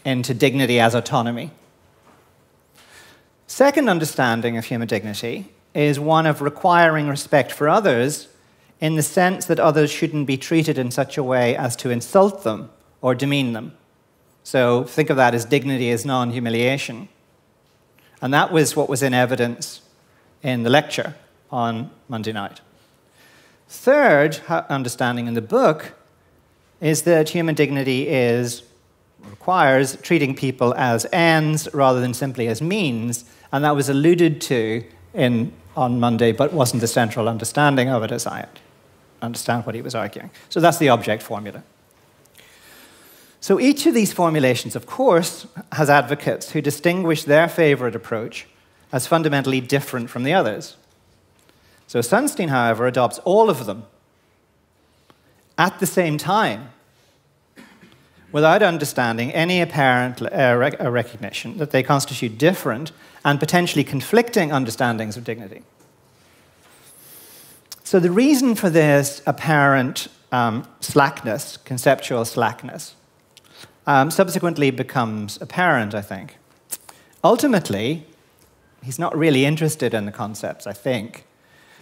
into dignity as autonomy. Second understanding of human dignity is one of requiring respect for others in the sense that others shouldn't be treated in such a way as to insult them or demean them. So think of that as dignity as non-humiliation. And that was what was in evidence in the lecture on Monday night. Third understanding in the book is that human dignity requires treating people as ends rather than simply as means, and that was alluded to on Monday, but wasn't the central understanding of it as I understand what he was arguing. So that's the object formula. So each of these formulations, of course, has advocates who distinguish their favorite approach as fundamentally different from the others. So Sunstein, however, adopts all of them at the same time without understanding any apparent recognition that they constitute different and potentially conflicting understandings of dignity. So the reason for this apparent slackness, conceptual slackness, subsequently becomes apparent, I think. Ultimately, he's not really interested in the concepts, I think,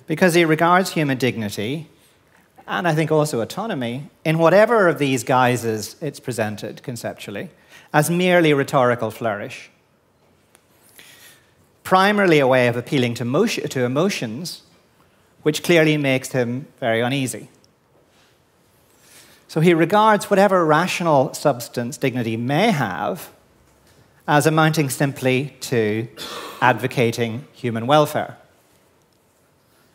because he regards human dignity, and I think also autonomy, in whatever of these guises it's presented conceptually, as merely rhetorical flourish. Primarily a way of appealing to emotions, which clearly makes him very uneasy. So he regards whatever rational substance dignity may have as amounting simply to advocating human welfare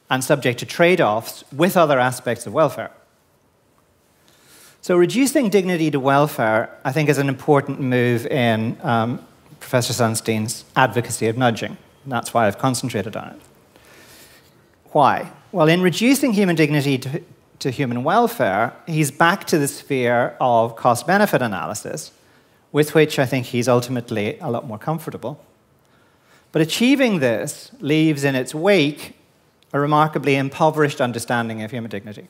and subject to trade-offs with other aspects of welfare. So reducing dignity to welfare, I think, is an important move in Professor Sunstein's advocacy of nudging. And that's why I've concentrated on it. Why? Well, in reducing human dignity to human welfare, he's back to the sphere of cost-benefit analysis, with which I think he's ultimately a lot more comfortable. But achieving this leaves in its wake a remarkably impoverished understanding of human dignity.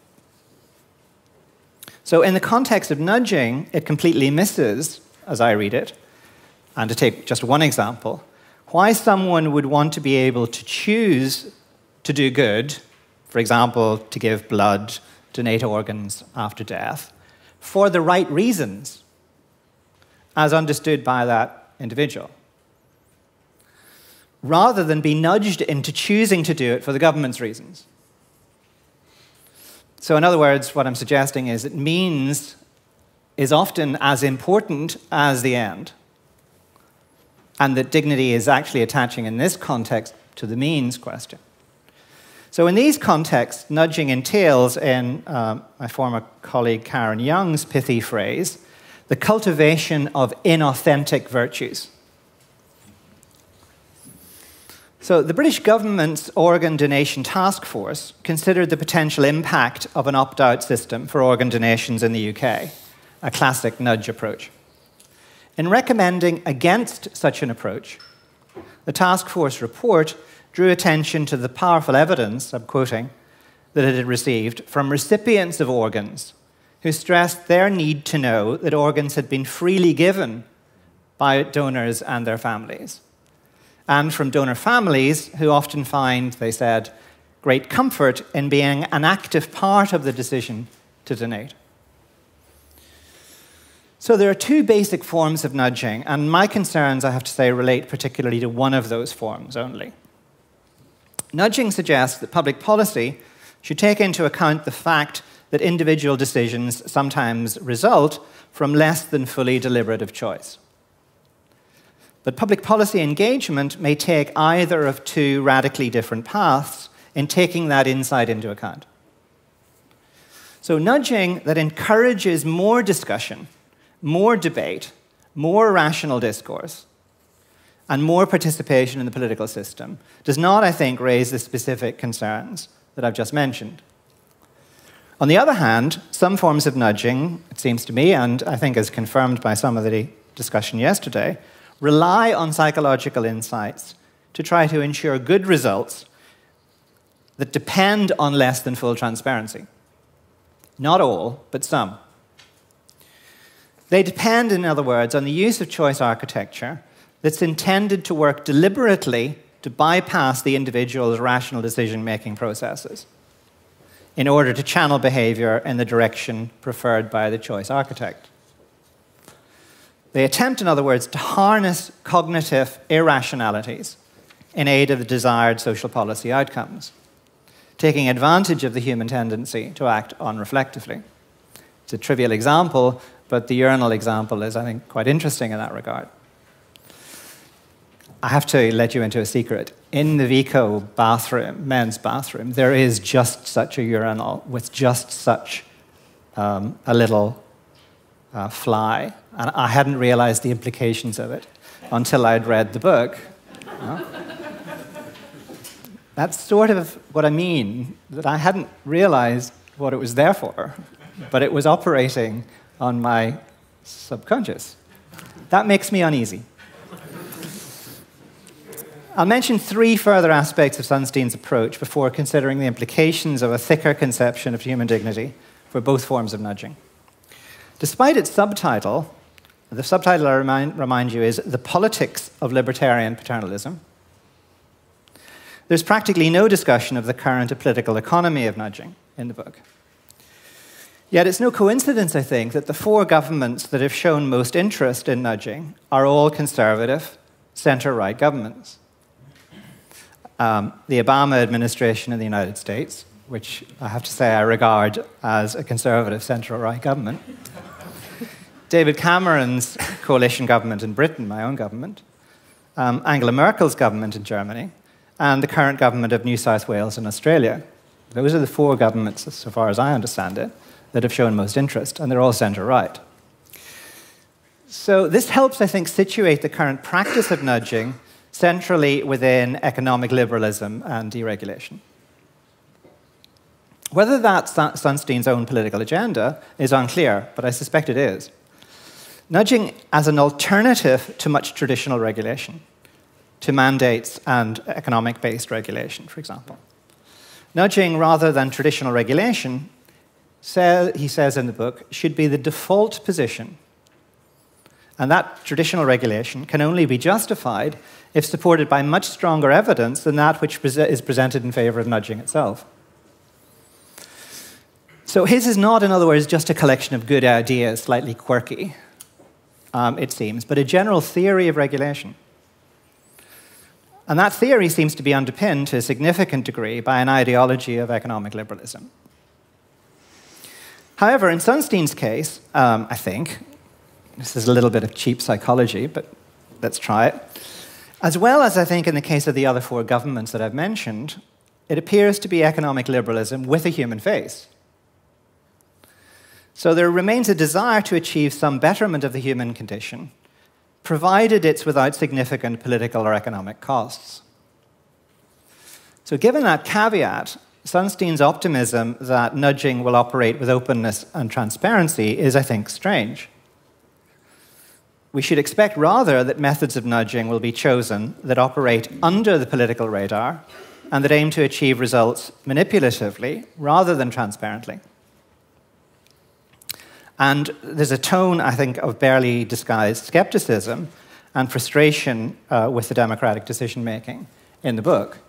So in the context of nudging, it completely misses, as I read it, and to take just one example, why someone would want to be able to choose to do good, for example, to give blood, donate organs after death, for the right reasons, as understood by that individual, rather than be nudged into choosing to do it for the government's reasons. So in other words, what I'm suggesting is that means is often as important as the end, and that dignity is actually attaching in this context to the means question. So in these contexts, nudging entails, in my former colleague Karen Young's pithy phrase, the cultivation of inauthentic virtues. So the British government's organ donation task force considered the potential impact of an opt-out system for organ donations in the UK, a classic nudge approach. In recommending against such an approach, the task force report drew attention to the powerful evidence, I'm quoting, that it had received from recipients of organs who stressed their need to know that organs had been freely given by donors and their families, and from donor families who often find, they said, great comfort in being an active part of the decision to donate. So there are two basic forms of nudging, and my concerns, I have to say, relate particularly to one of those forms only. Nudging suggests that public policy should take into account the fact that individual decisions sometimes result from less than fully deliberative choice. But public policy engagement may take either of two radically different paths in taking that insight into account. So nudging that encourages more discussion, more debate, more rational discourse, and more participation in the political system does not, I think, raise the specific concerns that I've just mentioned. On the other hand, some forms of nudging, it seems to me, and I think as confirmed by some of the discussion yesterday, rely on psychological insights to try to ensure good results that depend on less than full transparency. Not all, but some. They depend, in other words, on the use of choice architecture that's intended to work deliberately to bypass the individual's rational decision-making processes in order to channel behavior in the direction preferred by the choice architect. They attempt, in other words, to harness cognitive irrationalities in aid of the desired social policy outcomes, taking advantage of the human tendency to act unreflectively. It's a trivial example, but the urinal example is, I think, quite interesting in that regard. I have to let you into a secret. In the Vico bathroom, men's bathroom, there is just such a urinal with just such a little fly. And I hadn't realized the implications of it until I'd read the book. That's sort of what I mean, that I hadn't realized what it was there for, but it was operating on my subconscious. That makes me uneasy. I'll mention three further aspects of Sunstein's approach before considering the implications of a thicker conception of human dignity for both forms of nudging. Despite its subtitle, the subtitle, I remind you, is The Politics of Libertarian Paternalism. There's practically no discussion of the current political economy of nudging in the book. Yet it's no coincidence, I think, that the four governments that have shown most interest in nudging are all conservative, center-right governments. The Obama administration in the United States, which I have to say I regard as a conservative center-right government. David Cameron's coalition government in Britain, my own government. Angela Merkel's government in Germany. And the current government of New South Wales in Australia. Those are the four governments, so far as I understand it, that have shown most interest, and they're all center-right. So this helps, I think, situate the current practice of nudging centrally within economic liberalism and deregulation. Whether that's Sunstein's own political agenda is unclear, but I suspect it is. Nudging as an alternative to much traditional regulation, to mandates and economic-based regulation, for example. Nudging, rather than traditional regulation, he says in the book, should be the default position And that traditional regulation can only be justified if supported by much stronger evidence than that which is presented in favor of nudging itself. So his is not, in other words, just a collection of good ideas, slightly quirky, it seems, but a general theory of regulation. And that theory seems to be underpinned to a significant degree by an ideology of economic liberalism. However, in Sunstein's case, I think, this is a little bit of cheap psychology, but let's try it. As well as, I think, in the case of the other four governments that I've mentioned, it appears to be economic liberalism with a human face. So there remains a desire to achieve some betterment of the human condition, provided it's without significant political or economic costs. So given that caveat, Sunstein's optimism that nudging will operate with openness and transparency is, I think, strange. We should expect rather that methods of nudging will be chosen that operate under the political radar and that aim to achieve results manipulatively rather than transparently. And there's a tone, I think, of barely disguised skepticism and frustration with the democratic decision-making in the book.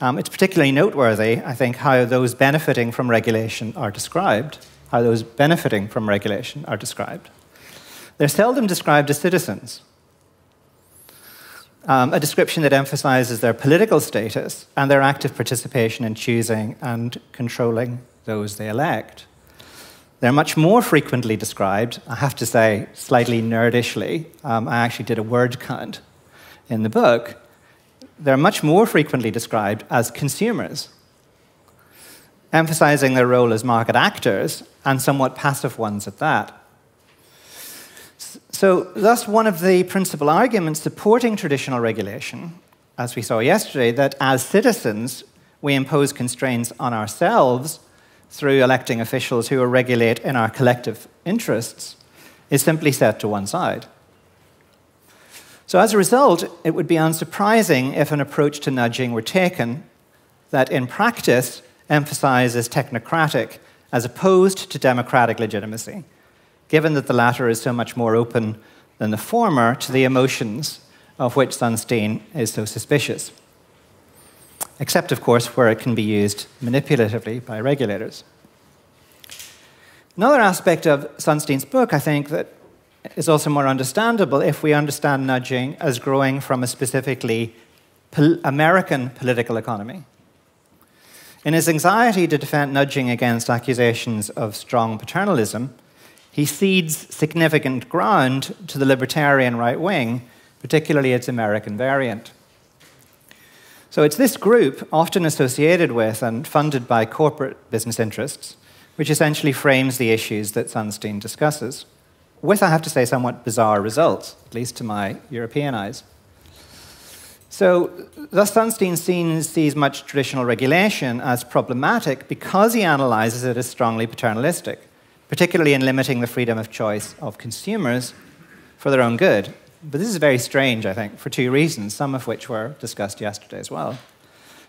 It's particularly noteworthy, I think, how those benefiting from regulation are described. They're seldom described as citizens, a description that emphasizes their political status and their active participation in choosing and controlling those they elect. They're much more frequently described, I have to say, slightly nerdishly. I actually did a word count in the book. They're much more frequently described as consumers, emphasizing their role as market actors, and somewhat passive ones at that. So, thus, one of the principal arguments supporting traditional regulation, as we saw yesterday, that as citizens, we impose constraints on ourselves through electing officials who will regulate in our collective interests, is simply set to one side. So as a result, it would be unsurprising if an approach to nudging were taken that in practice emphasizes technocratic as opposed to democratic legitimacy, given that the latter is so much more open than the former to the emotions of which Sunstein is so suspicious. Except, of course, where it can be used manipulatively by regulators. Another aspect of Sunstein's book, I think, that is also more understandable if we understand nudging as growing from a specifically American political economy. In his anxiety to defend nudging against accusations of strong paternalism, he cedes significant ground to the libertarian right wing, particularly its American variant. So it's this group, often associated with and funded by corporate business interests, which essentially frames the issues that Sunstein discusses, with, I have to say, somewhat bizarre results, at least to my European eyes. So thus Sunstein sees much traditional regulation as problematic because he analyzes it as strongly paternalistic, particularly in limiting the freedom of choice of consumers for their own good. But this is very strange, I think, for two reasons, some of which were discussed yesterday as well.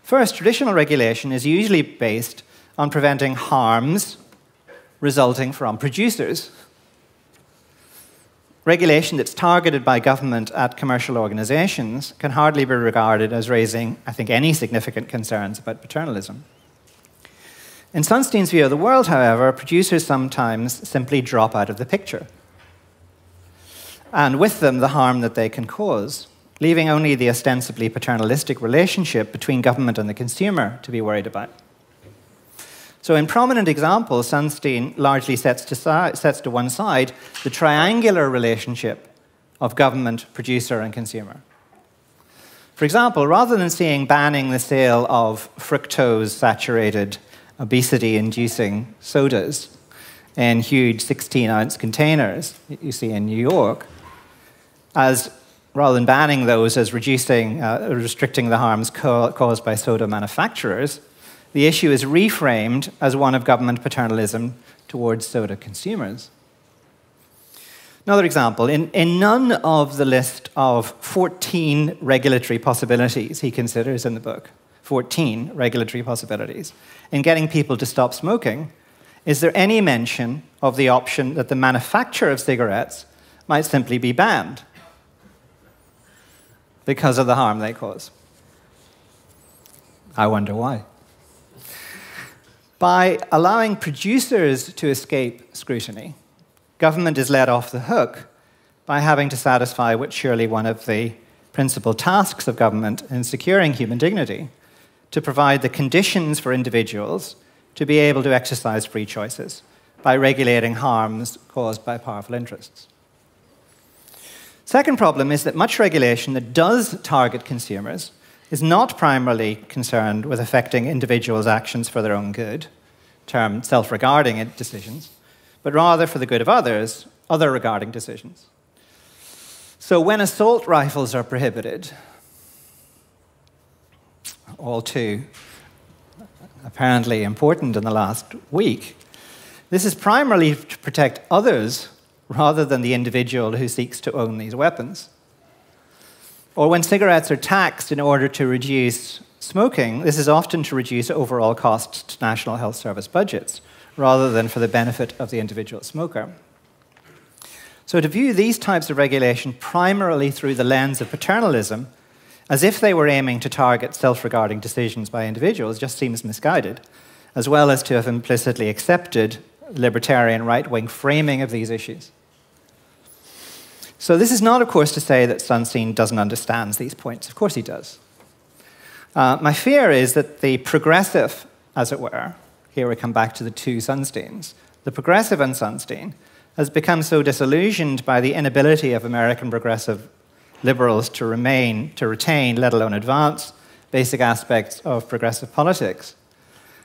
First, traditional regulation is usually based on preventing harms resulting from producers. Regulation that's targeted by government at commercial organizations can hardly be regarded as raising, I think, any significant concerns about paternalism. In Sunstein's view of the world, however, producers sometimes simply drop out of the picture, and with them the harm that they can cause, leaving only the ostensibly paternalistic relationship between government and the consumer to be worried about. So in prominent examples, Sunstein largely sets to one side the triangular relationship of government, producer, and consumer. For example, rather than seeing banning the sale of fructose-saturated, obesity-inducing sodas in huge 16-ounce containers you see in New York, as rather than banning those as restricting the harms caused by soda manufacturers, the issue is reframed as one of government paternalism towards soda consumers. Another example, in none of the list of 14 regulatory possibilities he considers in the book, 14 regulatory possibilities, in getting people to stop smoking, is there any mention of the option that the manufacture of cigarettes might simply be banned because of the harm they cause. I wonder why. By allowing producers to escape scrutiny, government is let off the hook by having to satisfy what's surely one of the principal tasks of government in securing human dignity, to provide the conditions for individuals to be able to exercise free choices by regulating harms caused by powerful interests. Second problem is that much regulation that does target consumers is not primarily concerned with affecting individuals' actions for their own good, termed self-regarding decisions, but rather for the good of others, other regarding decisions. So when assault rifles are prohibited, all too apparently important in the last week, this is primarily to protect others rather than the individual who seeks to own these weapons. Or when cigarettes are taxed in order to reduce smoking, this is often to reduce overall costs to National Health Service budgets, rather than for the benefit of the individual smoker. So to view these types of regulation primarily through the lens of paternalism, as if they were aiming to target self-regarding decisions by individuals, just seems misguided, as well as to have implicitly accepted libertarian right-wing framing of these issues. So this is not, of course, to say that Sunstein doesn't understand these points. Of course he does. My fear is that the progressive, as it were, here we come back to the two Sunsteins, the progressive in Sunstein has become so disillusioned by the inability of American progressive liberals to retain, let alone advance, basic aspects of progressive politics,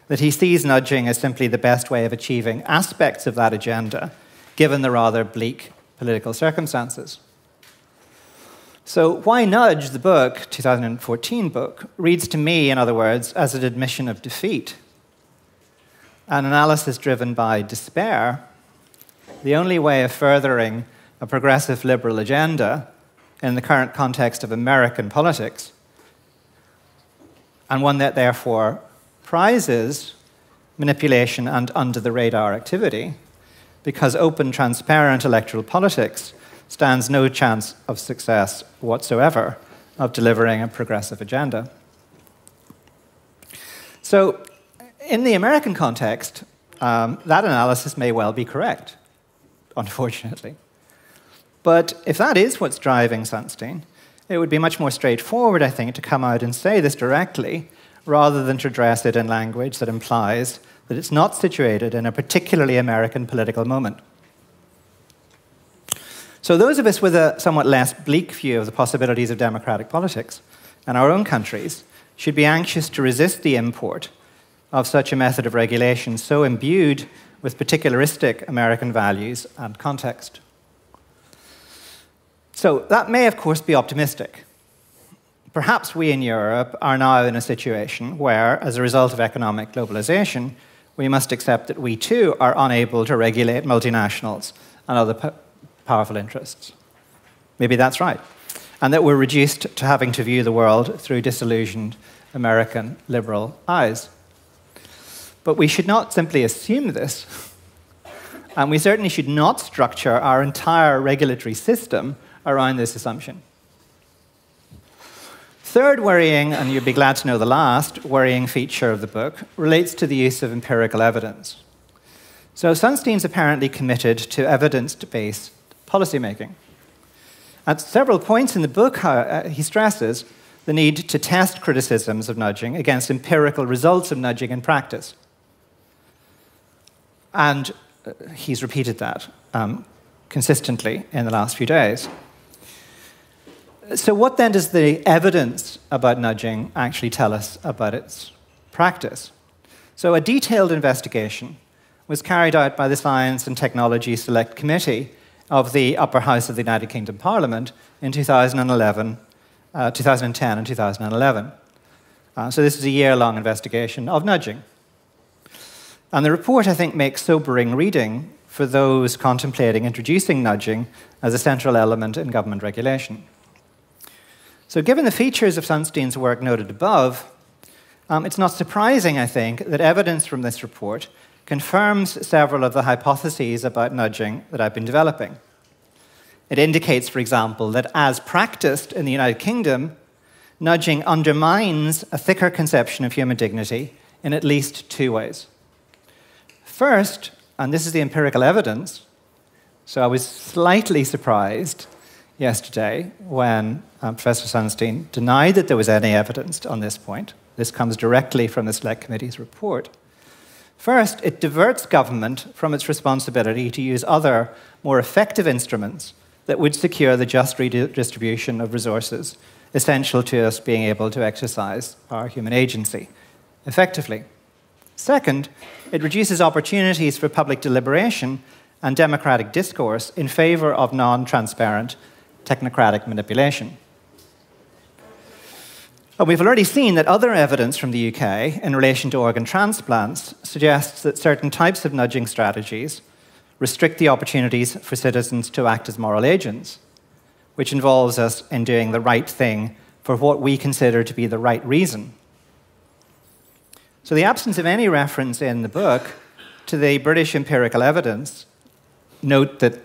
that he sees nudging as simply the best way of achieving aspects of that agenda, given the rather bleak political circumstances. So Why Nudge, the book, 2014 book, reads to me, in other words, as an admission of defeat, an analysis driven by despair, the only way of furthering a progressive liberal agenda in the current context of American politics, and one that therefore prizes manipulation and under-the-radar activity, because open, transparent electoral politics stands no chance of success whatsoever of delivering a progressive agenda. So, in the American context, that analysis may well be correct, unfortunately. But if that is what's driving Sunstein, it would be much more straightforward, I think, to come out and say this directly, rather than to address it in language that implies that it's not situated in a particularly American political moment. So those of us with a somewhat less bleak view of the possibilities of democratic politics in our own countries should be anxious to resist the import of such a method of regulation so imbued with particularistic American values and context. So that may, of course, be optimistic. Perhaps we in Europe are now in a situation where, as a result of economic globalization, we must accept that we too are unable to regulate multinationals and other powerful interests. Maybe that's right. And that we're reduced to having to view the world through disillusioned American liberal eyes. But we should not simply assume this. And we certainly should not structure our entire regulatory system around this assumption. Third worrying, and you'll be glad to know the last, worrying feature of the book relates to the use of empirical evidence. So Sunstein's apparently committed to evidence-based policymaking. At several points in the book, he stresses the need to test criticisms of nudging against empirical results of nudging in practice. And he's repeated that consistently in the last few days. So what then does the evidence about nudging actually tell us about its practice? So a detailed investigation was carried out by the Science and Technology Select Committee of the Upper House of the United Kingdom Parliament in 2010 and 2011. So this is a year-long investigation of nudging. And the report, I think, makes sobering reading for those contemplating introducing nudging as a central element in government regulation. So given the features of Sunstein's work noted above, it's not surprising, I think, that evidence from this report confirms several of the hypotheses about nudging that I've been developing. It indicates, for example, that as practiced in the United Kingdom, nudging undermines a thicker conception of human dignity in at least two ways. First, and this is the empirical evidence, so I was slightly surprised yesterday when Professor Sunstein denied that there was any evidence on this point. This comes directly from the Select Committee's report. First, it diverts government from its responsibility to use other, more effective instruments that would secure the just redistribution of resources essential to us being able to exercise our human agency effectively. Second, it reduces opportunities for public deliberation and democratic discourse in favor of non-transparent technocratic manipulation. And we've already seen that other evidence from the UK in relation to organ transplants suggests that certain types of nudging strategies restrict the opportunities for citizens to act as moral agents, which involves us in doing the right thing for what we consider to be the right reason. So the absence of any reference in the book to the British empirical evidence, note that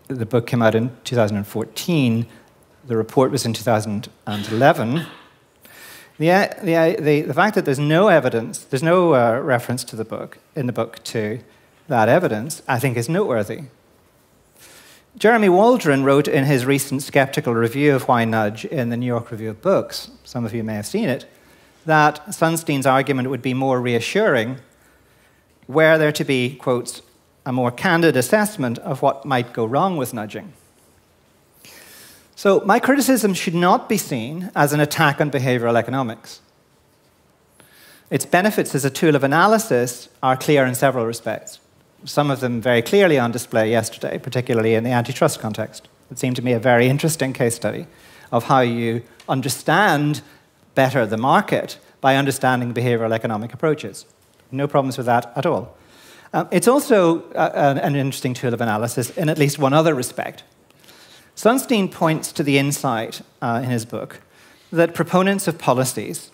the book came out in 2014, the report was in 2011. The fact that there's no evidence, there's no reference to the book, in the book to that evidence, I think is noteworthy. Jeremy Waldron wrote in his recent skeptical review of Why Nudge in the New York Review of Books, some of you may have seen it, that Sunstein's argument would be more reassuring were there to be, quotes, a more candid assessment of what might go wrong with nudging. So my criticism should not be seen as an attack on behavioral economics. Its benefits as a tool of analysis are clear in several respects. Some of them very clearly on display yesterday, particularly in the antitrust context. It seemed to me a very interesting case study of how you understand better the market by understanding behavioral economic approaches. No problems with that at all. It's also an interesting tool of analysis in at least one other respect. Sunstein points to the insight in his book that proponents of policies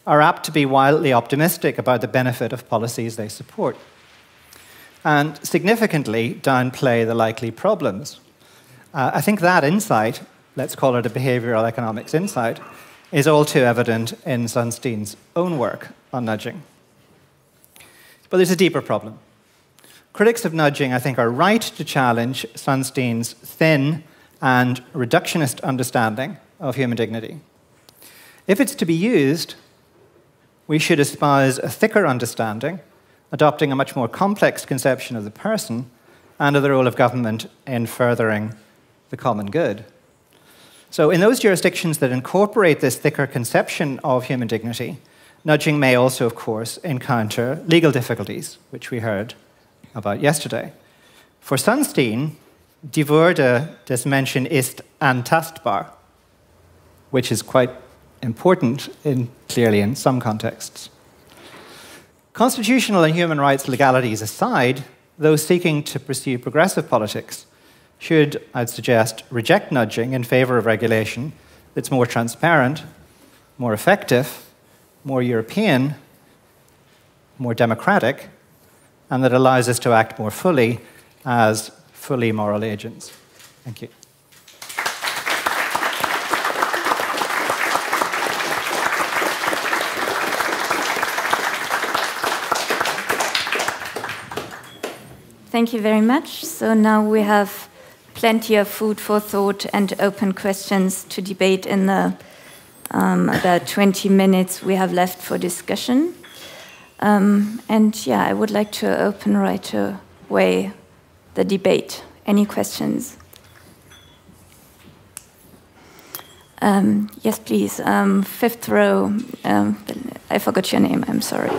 are apt to be wildly optimistic about the benefit of policies they support, and significantly downplay the likely problems. I think that insight, let's call it a behavioral economics insight, is all too evident in Sunstein's own work on nudging. But there's a deeper problem. Critics of nudging, I think, are right to challenge Sunstein's thin and reductionist understanding of human dignity. If it's to be used, we should espouse a thicker understanding, adopting a much more complex conception of the person and of the role of government in furthering the common good. So in those jurisdictions that incorporate this thicker conception of human dignity, nudging may also, of course, encounter legal difficulties, which we heard about yesterday. For Sunstein, die Würde des Menschen ist antastbar, which is quite important, clearly in some contexts. Constitutional and human rights legalities aside, those seeking to pursue progressive politics should, I'd suggest, reject nudging in favor of regulation that's more transparent, more effective, more European, more democratic, and that allows us to act more fully as fully moral agents. Thank you.
Thank you very much. So now we have plenty of food for thought and open questions to debate in the about 20 minutes we have left for discussion. And yeah, I would like to open right away the debate. Any questions? Yes, please. Fifth row. I forgot your name. I'm sorry.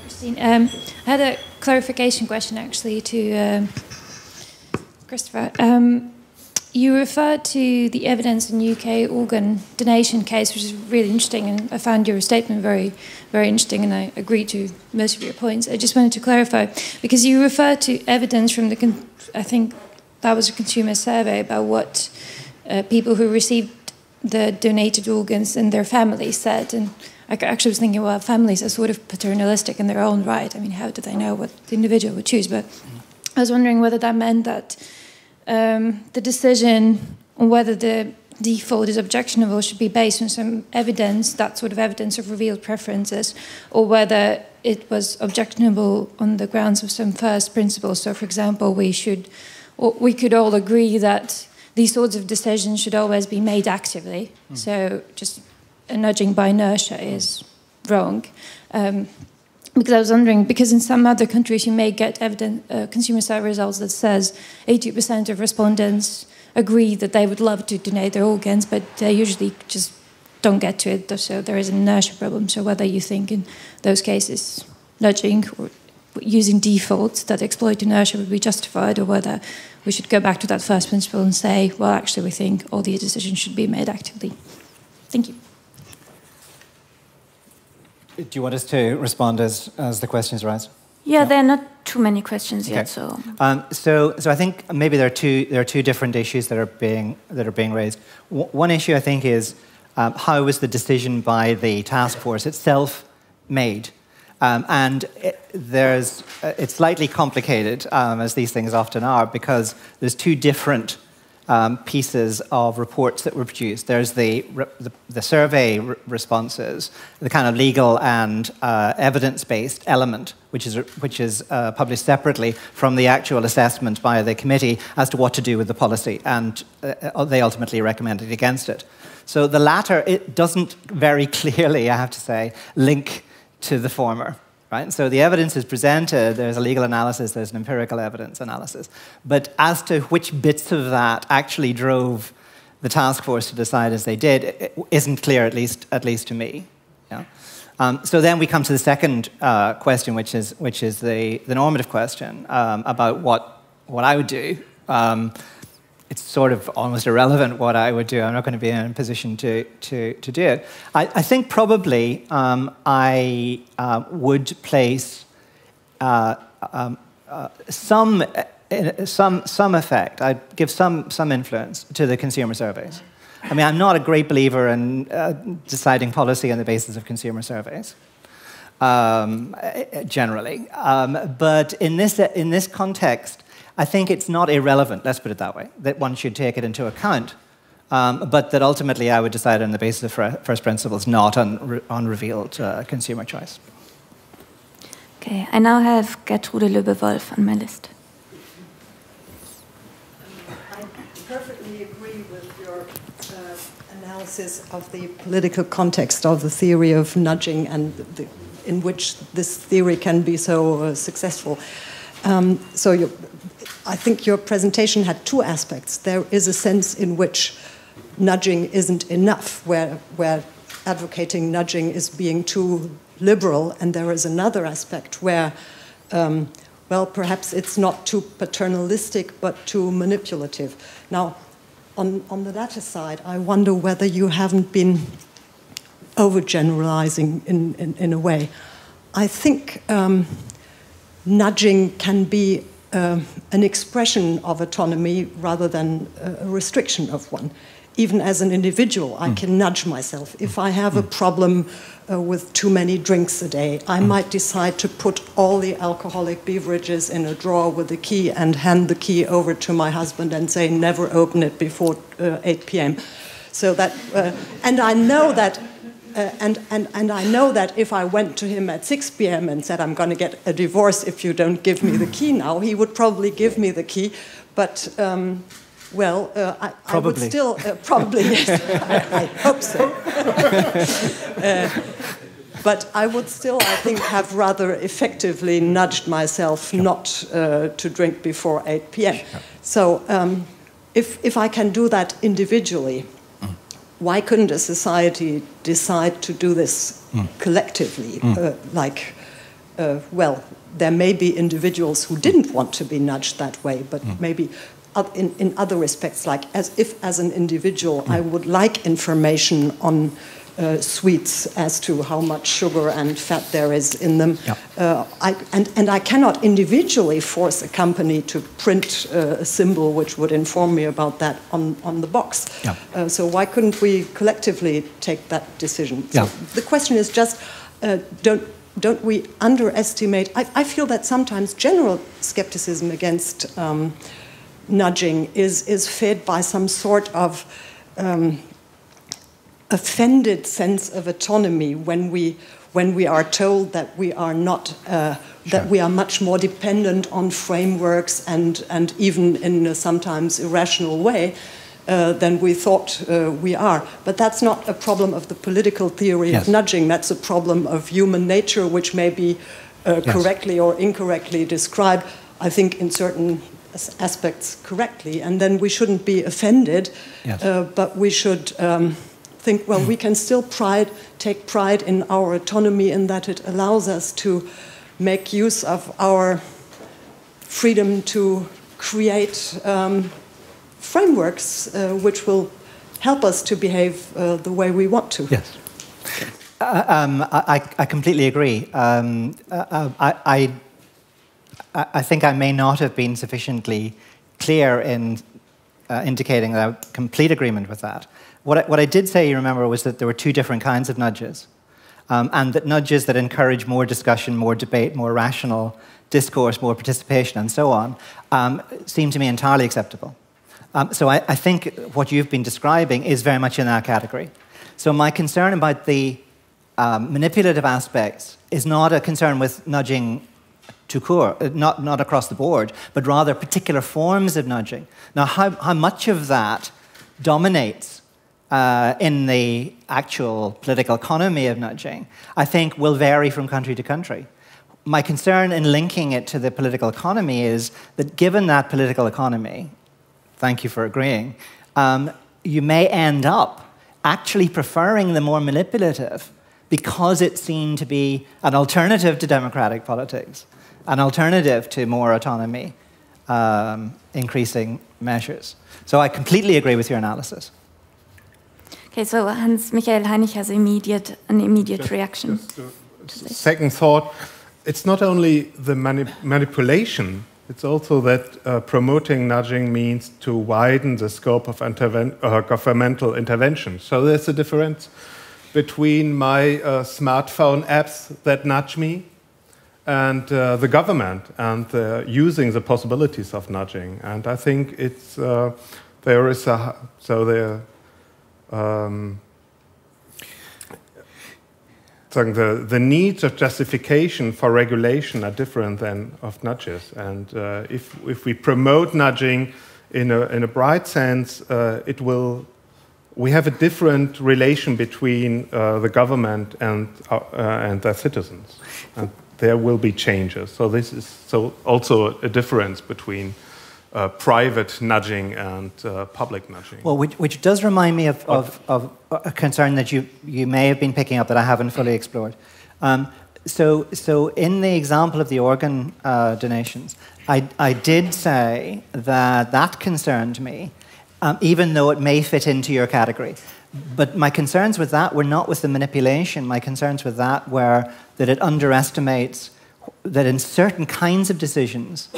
Christine. I had a clarification question, actually, to Christopher. You referred to the evidence in UK organ donation case, which is really interesting, and I found your statement very, very interesting, and I agree to most of your points. I just wanted to clarify, because you referred to evidence from I think that was a consumer survey about what people who received the donated organs and their families said, and I actually was thinking, well, families are sort of paternalistic in their own right. I mean, how do they know what the individual would choose? But I was wondering whether that meant that the decision on whether the default is objectionable should be based on some evidence, that sort of evidence of revealed preferences, or whether it was objectionable on the grounds of some first principles. So, for example, we could all agree that these sorts of decisions should always be made actively. So just a nudging by inertia is wrong. Because I was wondering, because in some other countries you may get consumer survey results that says 80% of respondents agree that they would love to donate their organs, but they usually just don't get to it. So there is an inertia problem. So whether you think in those cases nudging or using defaults that exploit inertia would be justified, or whether we should go back to that first principle and say, well, actually, we think all these decisions should be made actively. Thank you.
Do you want us to respond as the questions arise?
Yeah, there are not too many questions yet. So
I think maybe there are two different issues that are being raised. One issue I think is how was the decision by the task force itself made? It's slightly complicated, as these things often are, because there's two different pieces of reports that were produced. There's the survey responses, the kind of legal and evidence-based element, which is published separately from the actual assessment by the committee as to what to do with the policy, and they ultimately recommended against it. So the latter, it doesn't very clearly, I have to say, link to the former. Right? So the evidence is presented, there's a legal analysis, there's an empirical evidence analysis. But as to which bits of that actually drove the task force to decide as they did, it isn't clear, at least to me. Yeah? So then we come to the second question, which is the normative question about what I would do. It's sort of almost irrelevant what I would do. I'm not going to be in a position to do it. I think probably I would place some effect. I'd give some influence to the consumer surveys. I mean, I'm not a great believer in deciding policy on the basis of consumer surveys, generally. But in this context, I think it's not irrelevant, let's put it that way, that one should take it into account, but that ultimately I would decide on the basis of first principles, not on revealed consumer choice.
Okay, I now have Gertrude Löbe-Wolf on my list.
I perfectly agree with your analysis of the political context of the theory of nudging and in which this theory can be so successful. I think your presentation had two aspects. There is a sense in which nudging isn't enough, where advocating nudging is being too liberal, and there is another aspect where, well, perhaps it's not too paternalistic, but too manipulative. Now, on the latter side, I wonder whether you haven't been overgeneralizing in a way. I think nudging can be an expression of autonomy rather than a restriction of one. Even as an individual, I can nudge myself. If I have a problem with too many drinks a day, I might decide to put all the alcoholic beverages in a drawer with a key and hand the key over to my husband and say, never open it before 8 p.m. So that, and I know that and I know that if I went to him at 6 p.m. and said, I'm going to get a divorce if you don't give me the key now, he would probably give me the key. But, I would still, probably, yes, I hope so. But I would still, I think, have rather effectively nudged myself not to drink before 8 p.m. So if I can do that individually, why couldn't a society decide to do this collectively? There may be individuals who didn't want to be nudged that way, but maybe in other respects, like as an individual, I would like information on sweets as to how much sugar and fat there is in them. And I cannot individually force a company to print a symbol which would inform me about that on the box. So why couldn't we collectively take that decision? So the question is just, don't we underestimate? I feel that sometimes general skepticism against nudging is fed by some sort of offended sense of autonomy when we are told that we are not that we are much more dependent on frameworks and even in a sometimes irrational way than we thought we are. But that's not a problem of the political theory of nudging. That's a problem of human nature, which may be correctly or incorrectly described, I think, in certain aspects correctly. And then we shouldn't be offended, but we should think, well, we can still take pride in our autonomy in that it allows us to make use of our freedom to create frameworks which will help us to behave the way we want to.
Yes. I completely agree. I think I may not have been sufficiently clear in indicating that I have complete agreement with that. What I did say, you remember, was that there were two different kinds of nudges. And that nudges that encourage more discussion, more debate, more rational discourse, more participation, and so on, seem to me entirely acceptable. So I think what you've been describing is very much in that category. So my concern about the manipulative aspects is not a concern with nudging tout court, not across the board, but rather particular forms of nudging. Now, how much of that dominates in the actual political economy of nudging, I think will vary from country to country. My concern in linking it to the political economy is that given that political economy, thank you for agreeing, you may end up actually preferring the more manipulative because it's seen to be an alternative to democratic politics, an alternative to more autonomy, increasing measures. So I completely agree with your analysis.
Okay, so Hans-Michael Heinig has an immediate reaction.
Second thought, it's not only the manipulation, it's also that promoting nudging means to widen the scope of governmental intervention. So there's a difference between my smartphone apps that nudge me and the government and using the possibilities of nudging. And I think it's there is a the needs of justification for regulation are different than of nudges. And if we promote nudging in a bright sense, we have a different relation between the government and their citizens. And there will be changes. So this is also a difference between private nudging and public nudging.
Well, which does remind me of a concern that you may have been picking up that I haven't fully explored. So in the example of the organ donations, I did say that concerned me, even though it may fit into your category. But my concerns with that were not with the manipulation. My concerns with that were that it underestimates that in certain kinds of decisions,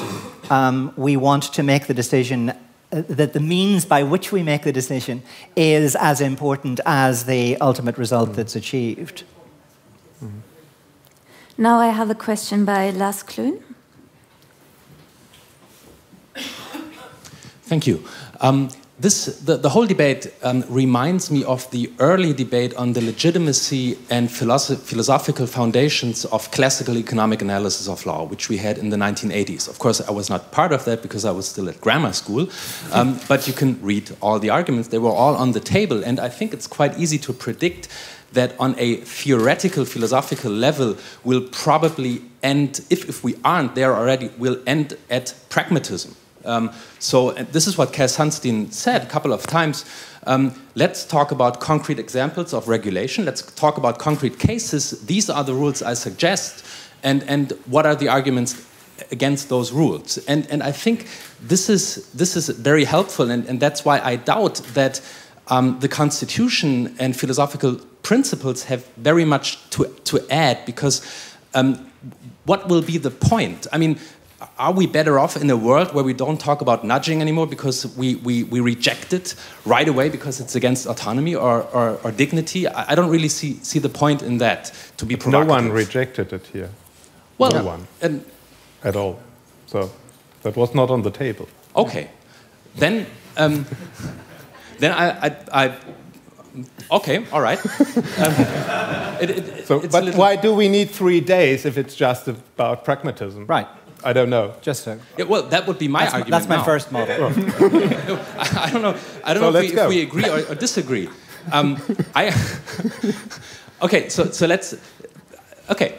we want to make the decision, that the means by which we make the decision is as important as the ultimate result that's achieved.
Now I have a question by Lars Klun.
Thank you. The whole debate reminds me of the early debate on the legitimacy and philosophical foundations of classical economic analysis of law, which we had in the 1980s. Of course, I was not part of that because I was still at grammar school, but you can read all the arguments. They were all on the table, and I think it's quite easy to predict that on a theoretical, philosophical level will probably end, if we aren't there already, will end at pragmatism. So this is what Cass Sunstein said a couple of times. Let's talk about concrete examples of regulation. Let's talk about concrete cases. These are the rules I suggest. And what are the arguments against those rules? And I think this is very helpful. And that's why I doubt that the Constitution and philosophical principles have very much to add. Because what will be the point? I mean, are we better off in a world where we don't talk about nudging anymore because we reject it right away because it's against autonomy or dignity? I don't really see the point in that, to be provocative.
No one rejected it here.
Well,
no one. At all. So that was not on the table.
Okay. Then I okay, all right.
But why do we need 3 days if it's just about pragmatism?
Right.
I don't know.
Just so.
Yeah, well, that would be my argument.
That's my
now.
first model.
No, I don't know. I don't know if we agree or disagree. Okay, so let's. Okay,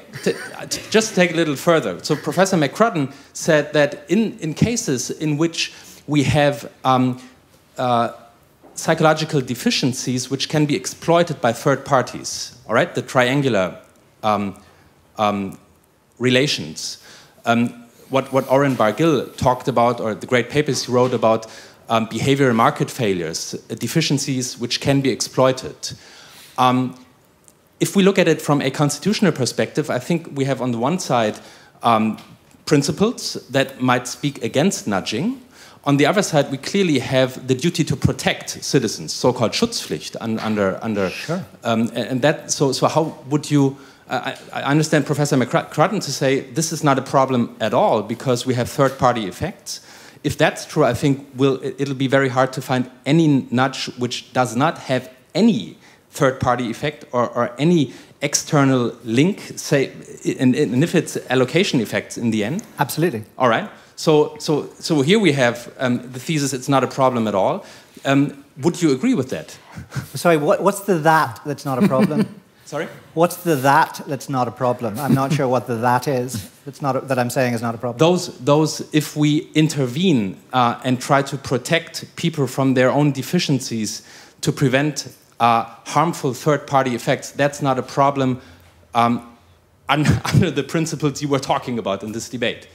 just take a little further. So Professor McCrudden said that in cases in which we have psychological deficiencies which can be exploited by third parties, all right, the triangular relations. What Oren Bargill talked about, or the great papers he wrote about behavioral market failures, deficiencies which can be exploited. If we look at it from a constitutional perspective, I think we have on the one side principles that might speak against nudging. On the other side, we clearly have the duty to protect citizens, so-called Schutzpflicht under. Sure. And that. So how would you? I understand Professor McCrudden to say this is not a problem at all because we have third-party effects. If that's true, I think it'll be very hard to find any nudge which does not have any third-party effect or any external link, say, and if it's allocation effects in the end.
Absolutely.
All right. So here we have the thesis, it's not a problem at all. Would you agree with that?
Sorry, what's the that's not a problem?
Sorry?
What's the that's not a problem? I'm not sure what the that is. That I'm saying is not a problem.
Those if we intervene and try to protect people from their own deficiencies to prevent harmful third-party effects, that's not a problem under the principles you were talking about in this debate.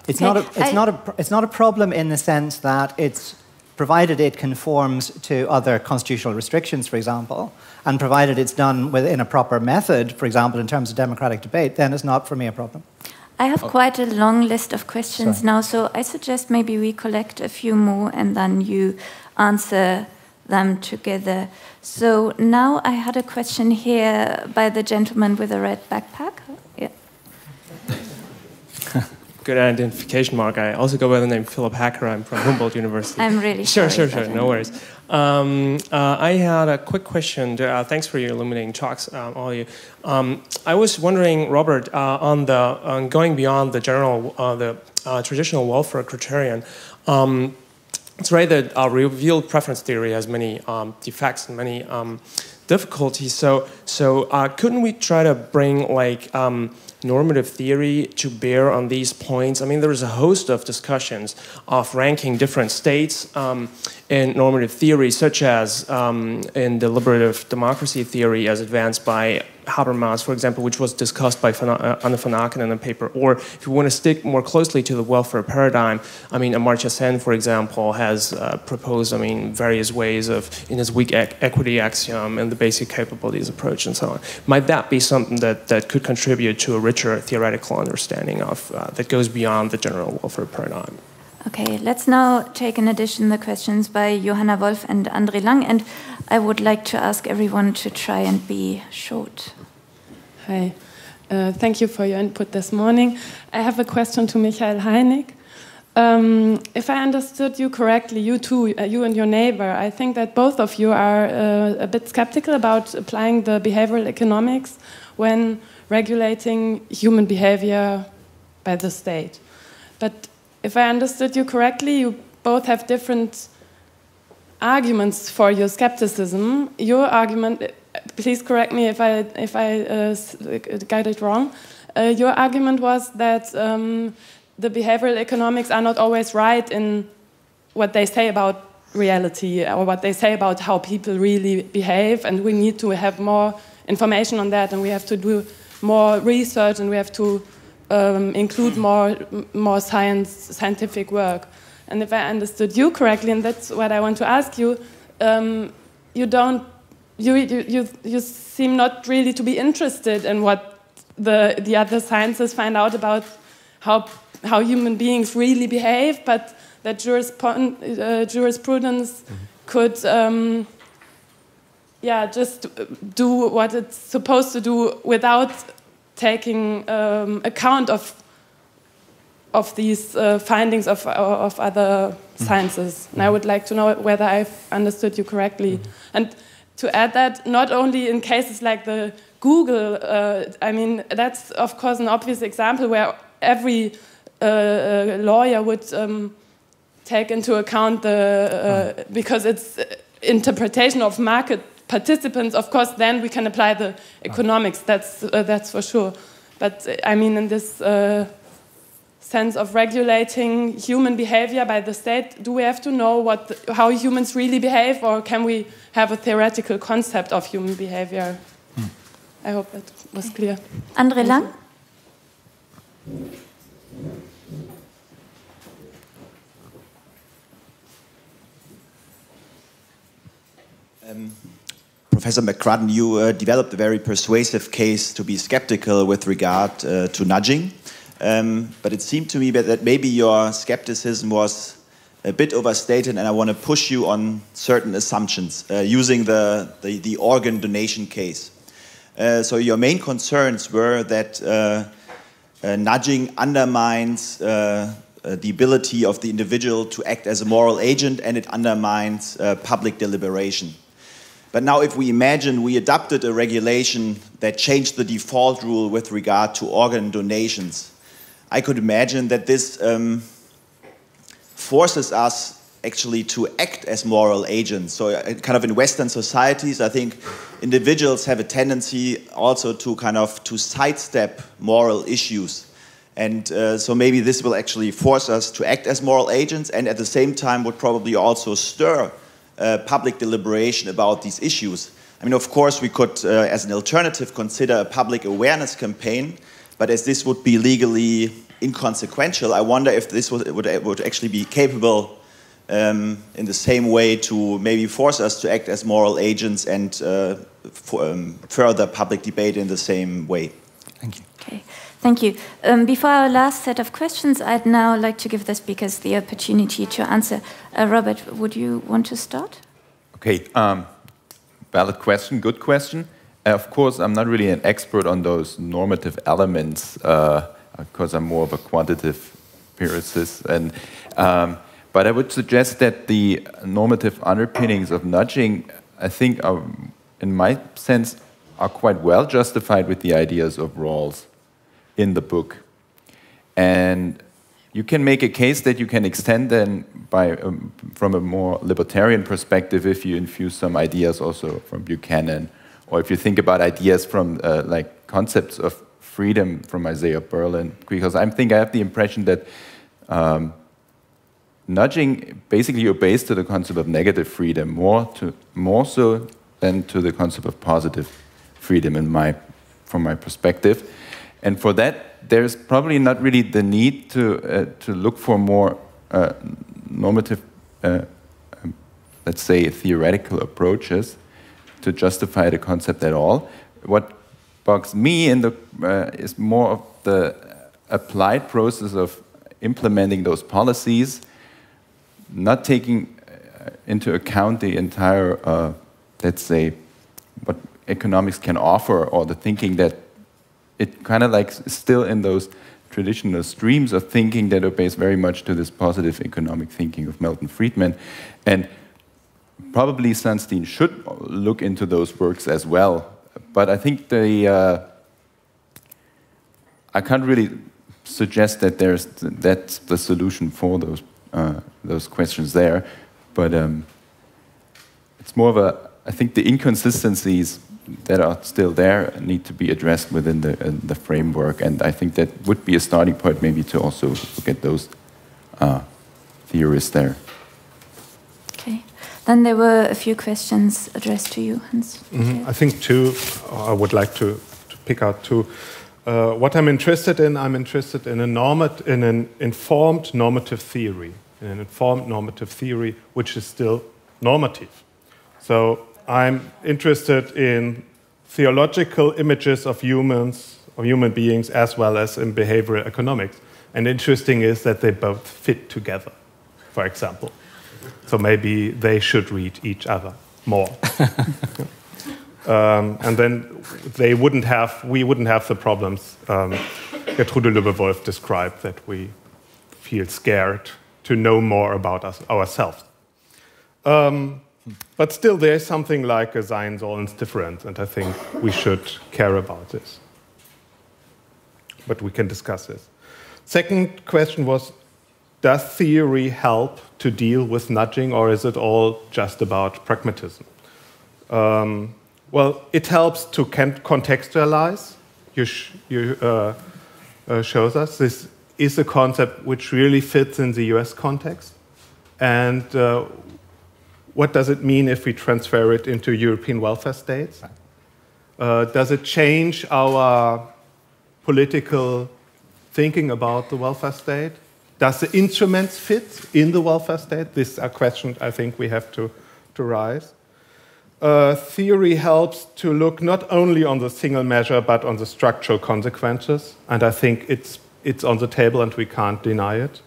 It's not a problem in the sense that it's provided it conforms to other constitutional restrictions, for example, and provided it's done within a proper method, for example, in terms of democratic debate, then it's not for me a problem.
I have quite a long list of questions now, so I suggest maybe we collect a few more and then you answer them together. So now I had a question here by the gentleman with a red backpack. Yeah.
Good identification mark. I also go by the name Philip Hacker. I'm from Humboldt University.
I'm really
Sure.
No
worries. I had a quick question. Thanks for your illuminating talks, all of you. I was wondering, Robert, on going beyond the general, traditional welfare criterion. It's right that revealed preference theory has many defects and many difficulties. So couldn't we try to bring normative theory to bear on these points? I mean, there's a host of discussions of ranking different states in normative theory, such as in deliberative democracy theory as advanced by Habermas, for example, which was discussed by Anne van Aken in a paper. Or if you want to stick more closely to the welfare paradigm, I mean, Amartya Sen, for example, has proposed, various ways of, in his weak equity axiom and the basic capabilities approach and so on. Might that be something that could contribute to a richer theoretical understanding of that goes beyond the general welfare paradigm?
Okay, let's now take in addition the questions by Johanna Wolf and André Lang, and I would like to ask everyone to try and be short.
Hi, thank you for your input this morning. I have a question to Michael Heinig. If I understood you correctly, you two, you and your neighbor, I think that both of you are a bit skeptical about applying the behavioral economics when regulating human behavior by the state. But if I understood you correctly, you both have different arguments for your skepticism. Your argument, please correct me if I got it wrong. Your argument was that the behavioral economics are not always right in what they say about reality or what they say about how people really behave, and we need to have more information on that, and we have to do more research, and we have to include more scientific work. And if I understood you correctly, and that's what I want to ask you, you seem not really to be interested in what the other sciences find out about how how human beings really behave, but that jurisprudence could just do what it's supposed to do without taking account of these findings of other sciences. And I would like to know whether I've understood you correctly. And to add that, not only in cases like the Google, I mean, that's of course an obvious example where every lawyer would take into account because it's interpretation of market participants. Of course, then we can apply the economics. That's for sure. But I mean, in this sense of regulating human behavior by the state, do we have to know how humans really behave, or can we have a theoretical concept of human behavior? I hope that was clear.
Andre Lang?
Professor McCrudden, you developed a very persuasive case to be skeptical with regard to nudging. But it seemed to me that maybe your skepticism was a bit overstated, and I want to push you on certain assumptions using the organ donation case. So your main concerns were that nudging undermines the ability of the individual to act as a moral agent, and it undermines public deliberation. But now if we imagine we adopted a regulation that changed the default rule with regard to organ donations, I could imagine that this forces us actually to act as moral agents. So kind of in Western societies, I think individuals have a tendency also to to sidestep moral issues. And so maybe this will actually force us to act as moral agents, and at the same time would probably also stir public deliberation about these issues. I mean, of course, we could, as an alternative, consider a public awareness campaign, but as this would be legally inconsequential, I wonder if this would actually be capable in the same way to maybe force us to act as moral agents and further public debate in the same way.
Thank you.
Okay, thank you. Before our last set of questions, I'd now like to give the speakers the opportunity to answer. Robert, would you want to start?
Okay, valid question, good question. Of course, I'm not really an expert on those normative elements, because I'm more of a quantitative empiricist. But I would suggest that the normative underpinnings of nudging, I think, in my sense, are quite well justified with the ideas of Rawls in the book. And you can make a case that you can extend then from a more libertarian perspective if you infuse some ideas also from Buchanan, or if you think about ideas from like concepts of freedom from Isaiah Berlin, because I have the impression that nudging basically obeys to the concept of negative freedom more so than to the concept of positive freedom from my perspective. And for that, there's probably not really the need to look for more normative, let's say, theoretical approaches to justify the concept at all. What bugs me is more of the applied process of implementing those policies, not taking into account the entire, let's say, what economics can offer, or the thinking that it kind of like still in those traditional streams of thinking that obeys very much to this positive economic thinking of Milton Friedman. And probably Sunstein should look into those works as well. But I think I can't really suggest that that's the solution for those questions there. But it's more of I think the inconsistencies that are still there need to be addressed within the framework, and I think that would be a starting point maybe to also look at those theorists there.
Okay. Then there were a few questions addressed to you, Hans.
Mm-hmm. I think two, I would like to pick out two. What I'm interested in an informed normative theory, which is still normative. So I'm interested in theological images of human beings as well as in behavioral economics. And interesting is that they both fit together, for example. So maybe they should read each other more. And then we wouldn't have the problems Gertrude Lübbe-Wolf described, that we feel scared to know more about ourselves. But still, there is something like a Science difference, and I think we should care about this. But we can discuss this. Second question was, does theory help to deal with nudging, or is it all just about pragmatism? Well, it helps to contextualize. You shows us this is a concept which really fits in the US context. And what does it mean if we transfer it into European welfare states? Does it change our political thinking about the welfare state? Does the instruments fit in the welfare state? This is a question I think we have to raise. Theory helps to look not only on the single measure, but on the structural consequences. And I think it's on the table and we can't deny it.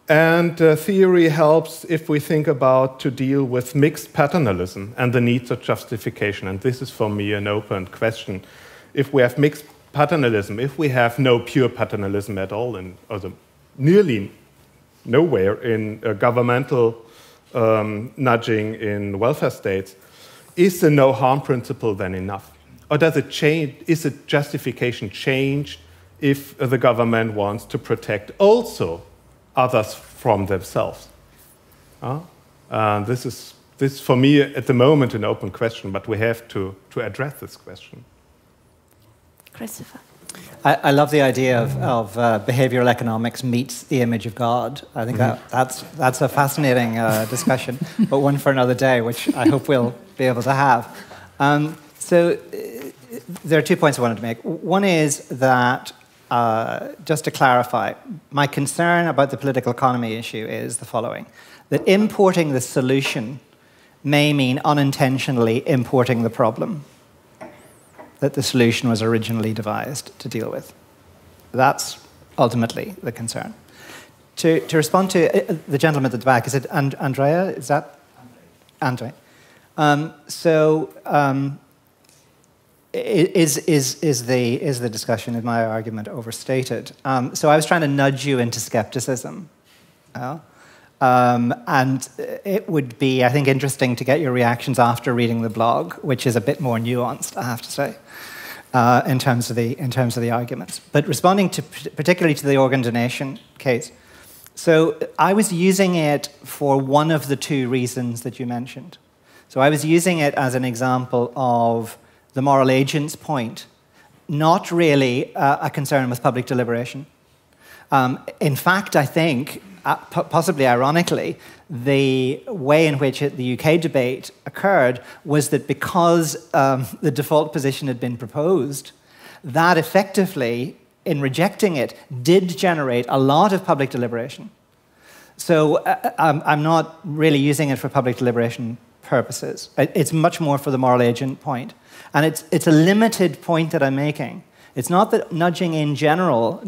And theory helps if we think about to deal with mixed paternalism and the needs of justification. And this is for me an open question. If we have mixed paternalism, if we have no pure paternalism at all, nearly nowhere in governmental nudging in welfare states, is the no harm principle then enough? Or does it change? Is the justification changed if the government wants to protect also others from themselves? This is for me at the moment an open question, but we have to address this question.
Christopher.
I love the idea of behavioral economics meets the image of God. I think that's a fascinating discussion, but one for another day, which I hope we'll be able to have. So there are 2 points I wanted to make. One is that, just to clarify, my concern about the political economy issue is the following: that importing the solution may mean unintentionally importing the problem that the solution was originally devised to deal with. That's ultimately the concern. To respond to the gentleman at the back, is it Andrea? Is that? Andre. Is the discussion in my argument overstated? So I was trying to nudge you into skepticism. And it would be, I think, interesting to get your reactions after reading the blog, which is a bit more nuanced, I have to say, in terms of the arguments. But responding to particularly to the organ donation case, so I was using it for one of the 2 reasons that you mentioned. So I was using it as an example of the moral agent's point, not really a concern with public deliberation. In fact, I think, possibly ironically, the way in which the UK debate occurred was that because the default position had been proposed, that effectively, in rejecting it, did generate a lot of public deliberation. So I'm not really using it for public deliberation purposes. It's much more for the moral agent point. And it's a limited point that I'm making. It's not that nudging in general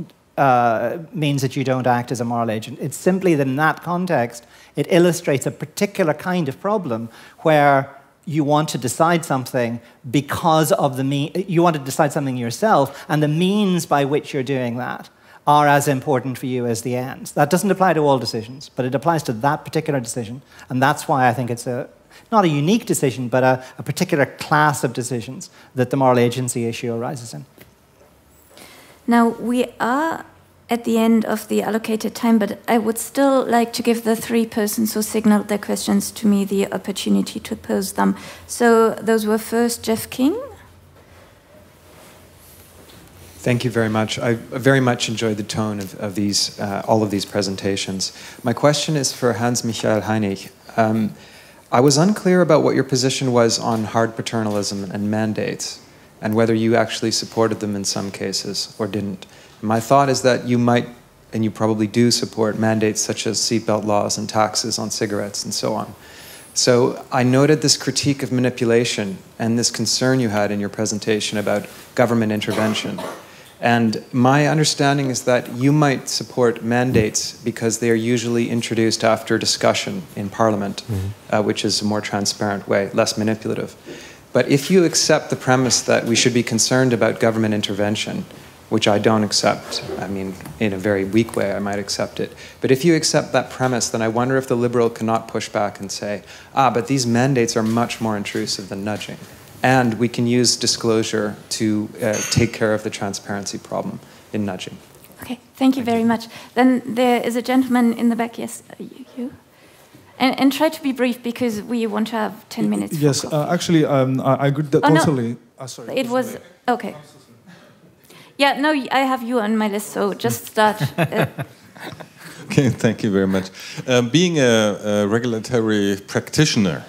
means that you don't act as a moral agent. It's simply that in that context, it illustrates a particular kind of problem where you want to decide something because of you want to decide something yourself, and the means by which you're doing that are as important for you as the ends. That doesn't apply to all decisions, but it applies to that particular decision, and that's why I think it's not a unique decision, but a particular class of decisions that the moral agency issue arises in.
Now, we are at the end of the allocated time, but I would still like to give the 3 persons who signaled their questions to me the opportunity to pose them. So those were first Jeff King.
Thank you very much. I very much enjoyed the tone of these, all of these presentations. My question is for Hans-Michael Heinig. I was unclear about what your position was on hard paternalism and mandates, and whether you actually supported them in some cases or didn't. My thought is that you might, and you probably do, support mandates such as seatbelt laws and taxes on cigarettes and so on. So I noted this critique of manipulation and this concern you had in your presentation about government intervention. And my understanding is that you might support mandates because they are usually introduced after discussion in Parliament, which is a more transparent way, less manipulative. But if you accept the premise that we should be concerned about government intervention, which I don't accept, I mean, in a very weak way I might accept it, but if you accept that premise, then I wonder if the Liberal cannot push back and say, but these mandates are much more intrusive than nudging. And we can use disclosure to take care of the transparency problem in nudging.
Okay, thank you very much. Then there is a gentleman in the back. Yes, you? And try to be brief because we want to have 10 minutes.
Yes, actually, I agree totally.
No. Sorry. It was, okay. Yeah, no, I have you on my list, so just start.
Okay, thank you very much. Being a regulatory practitioner,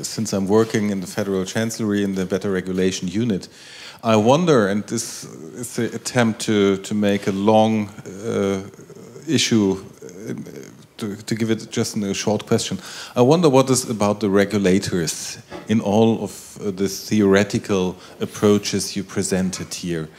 since I'm working in the Federal Chancellery in the Better Regulation Unit, I wonder, and this is an attempt to make a long issue, to give it just in a short question, I wonder what is about the regulators in all of the theoretical approaches you presented here.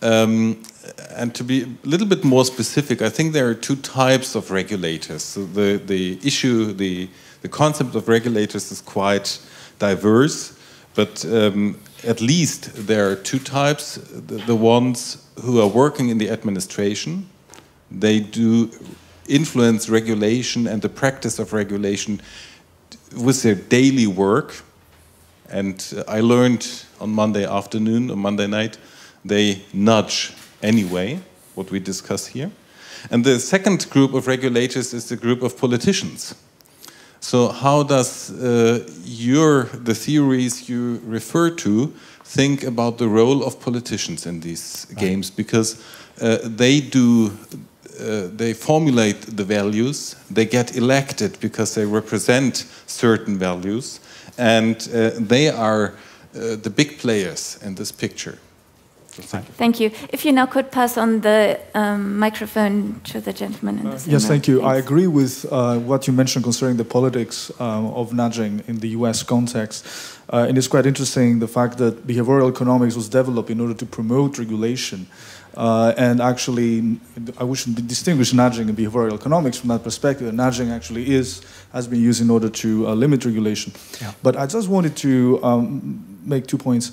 And to be a little bit more specific, I think there are two types of regulators. So the issue, the concept of regulators is quite diverse, but at least there are two types. The ones who are working in the administration, they do influence regulation and the practice of regulation with their daily work. And I learned on Monday afternoon or Monday night, they nudge anyway, what we discuss here. And the second group of regulators is the group of politicians. So how does the theories you refer to think about the role of politicians in these games? Because they formulate the values, they get elected because they represent certain values, and they are the big players in this picture. So thank you.
Thank you. If you now could pass on the microphone to the gentleman in the center.
Yes, thank you.
Thanks.
I agree with what you mentioned concerning the politics of nudging in the US context. And it's quite interesting the fact that behavioral economics was developed in order to promote regulation. And actually, I wish to distinguish nudging and behavioral economics from that perspective. Nudging actually has been used in order to limit regulation. Yeah. But I just wanted to make 2 points.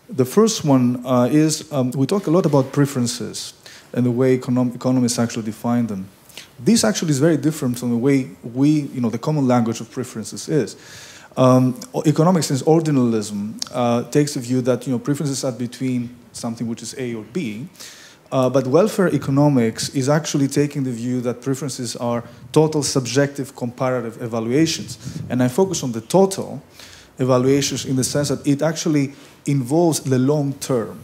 The first one is we talk a lot about preferences and the way economists actually define them. This actually is very different from the way the common language of preferences is. Economics, since ordinalism, takes the view that preferences are between something which is A or B. But welfare economics is actually taking the view that preferences are total subjective comparative evaluations. And I focus on the total evaluations in the sense that it actually involves the long term.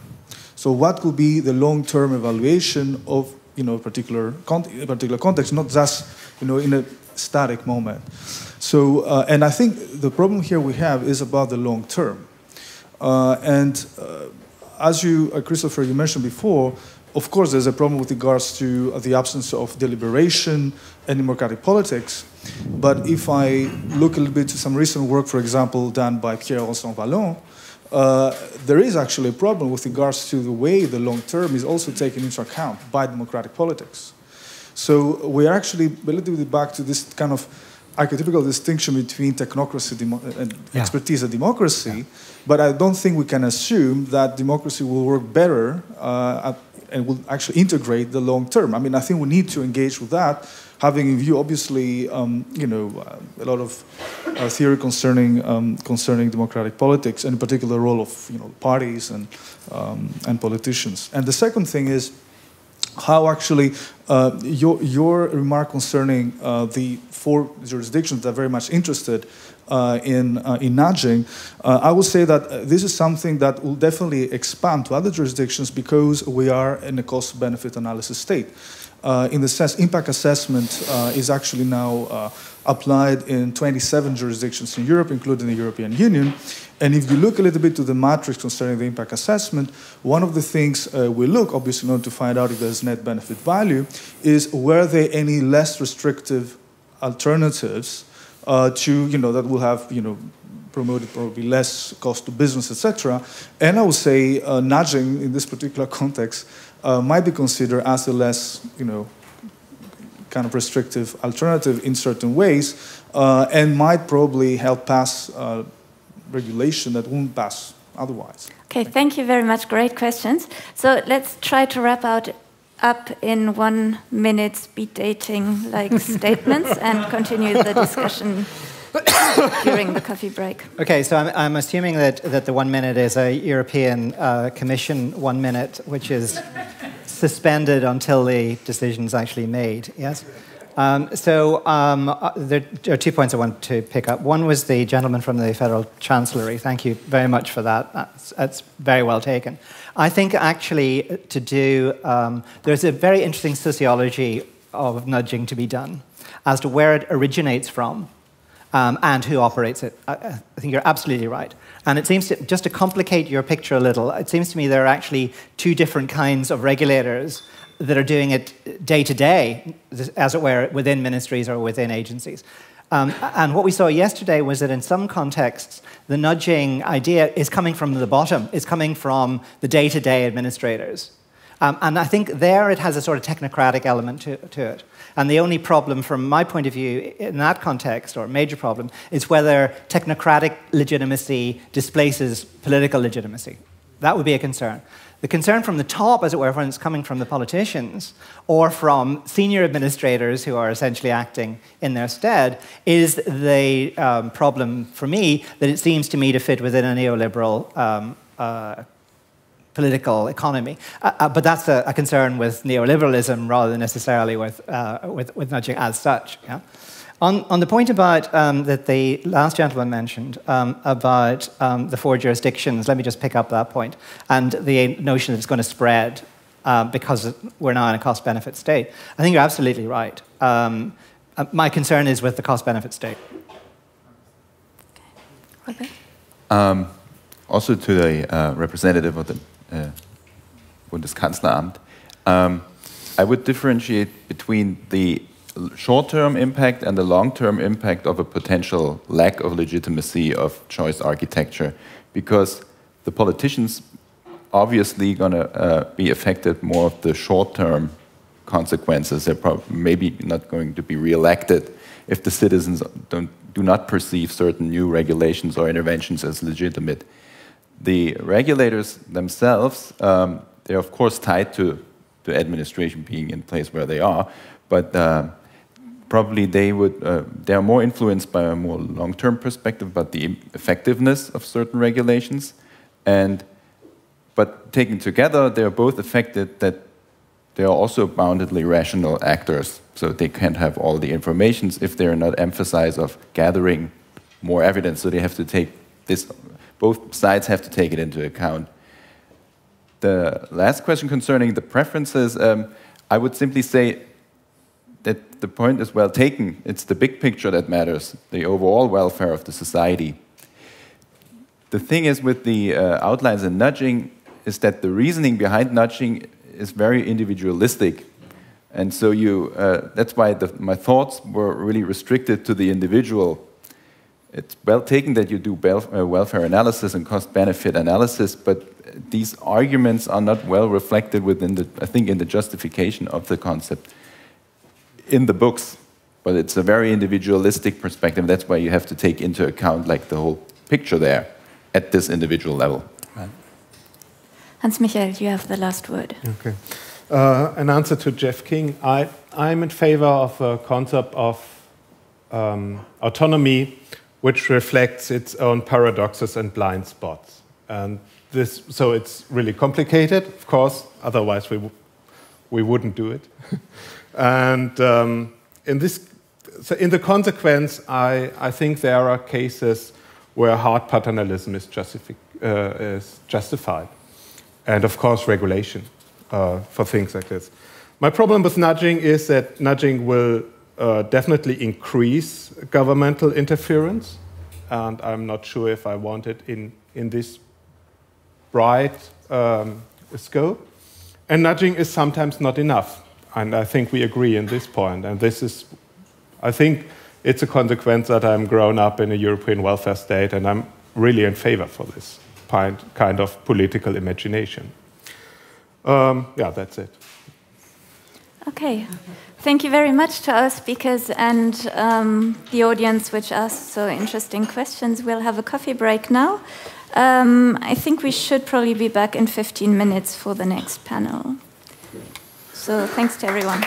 So what could be the long-term evaluation of a particular context, not just in a static moment. So and I think the problem here we have is about the long term. As Christopher, you mentioned before, of course, there's a problem with regards to the absence of deliberation and democratic politics. But if I look a little bit to some recent work, for example, done by Pierre-Vincent Vallon, there is actually a problem with regards to the way the long term is also taken into account by democratic politics. So we are actually relatively back to this kind of archetypical distinction between technocracy and expertise and democracy, but I don't think we can assume that democracy will work better and will actually integrate the long term. I mean, I think we need to engage with that, having in view, obviously, a lot of theory concerning democratic politics, and in particular the role of parties and politicians. And the second thing is how actually your remark concerning the 4 jurisdictions that are very much interested in nudging, I would say that this is something that will definitely expand to other jurisdictions because we are in a cost-benefit analysis state. In the sense, impact assessment is actually now applied in 27 jurisdictions in Europe, including the European Union. And if you look a little bit to the matrix concerning the impact assessment, one of the things we look, obviously, in order to find out if there's net benefit value, is were there any less restrictive alternatives that will have, promoted probably less cost to business, etc. And I would say nudging in this particular context might be considered as a less, kind of restrictive alternative in certain ways, and might probably help pass regulation that won't pass otherwise.
Okay, thank you very much. Great questions. So let's try to wrap up in 1 minute speed dating like statements and continue the discussion during the coffee break.
Okay, so I'm assuming that the 1 minute is a European Commission 1 minute, which is suspended until the decision is actually made, yes? There are 2 points I want to pick up. One was the gentleman from the Federal Chancellery. Thank you very much for that. That's very well taken. I think actually there's a very interesting sociology of nudging to be done as to where it originates from and who operates it. I think you're absolutely right. And it seems to, just to complicate your picture a little, it seems to me there are actually 2 different kinds of regulators that are doing it day to day, as it were, within ministries or within agencies. And what we saw yesterday was that in some contexts, the nudging idea is coming from the bottom, is coming from the day-to-day administrators. And I think there it has a sort of technocratic element to it. And the only problem from my point of view in that context, or major problem, is whether technocratic legitimacy displaces political legitimacy. That would be a concern. The concern from the top, as it were, when it's coming from the politicians or from senior administrators who are essentially acting in their stead, is the problem for me that it seems to me to fit within a neoliberal political economy. But that's a concern with neoliberalism rather than necessarily with nudging as such. Yeah? On the point about that the last gentleman mentioned about the 4 jurisdictions, let me just pick up that point, and the notion that it's going to spread because we're now in a cost-benefit state. I think you're absolutely right. My concern is with the cost-benefit state.
Okay.
Also to the representative of the Bundeskanzleramt, I would differentiate between the short-term impact and the long-term impact of a potential lack of legitimacy of choice architecture, because the politicians obviously going to be affected more of the short-term consequences. They're maybe not going to be re-elected if the citizens do not perceive certain new regulations or interventions as legitimate. The regulators themselves, they're of course tied to administration being in place where they are, but probably they're more influenced by a more long-term perspective about the effectiveness of certain regulations. But taken together, they're both affected that they are also boundedly rational actors. So they can't have all the information if they're not emphasized of gathering more evidence. So they have to take this, both sides have to take it into account. The last question concerning the preferences, I would simply say that the point is well taken. It's the big picture that matters, the overall welfare of the society. The thing is with the outlines and nudging is that the reasoning behind nudging is very individualistic. And so that's why my thoughts were really restricted to the individual. It's well taken that you do welfare analysis and cost-benefit analysis, but these arguments are not well reflected within I think, in the justification of the concept in the books. But it's a very individualistic perspective. That's why you have to take into account like the whole picture there at this individual level. Right.
Hans-Michael, you have the last word.
Okay. An answer to Jeff King. I'm in favor of a concept of autonomy which reflects its own paradoxes and blind spots. And so it's really complicated, of course, otherwise we wouldn't do it. And in the consequence, I think there are cases where hard paternalism is justified. And of course, regulation for things like this. My problem with nudging is that nudging will definitely increase governmental interference, and I'm not sure if I want it in this broad scope. And nudging is sometimes not enough, and I think we agree on this point. And this is, I think, it's a consequence that I'm grown up in a European welfare state, and I'm really in favor for this kind of political imagination. Yeah, that's it.
Okay. Thank you very much to our speakers and the audience which asked so interesting questions. We'll have a coffee break now. I think we should probably be back in 15 minutes for the next panel. So thanks to everyone.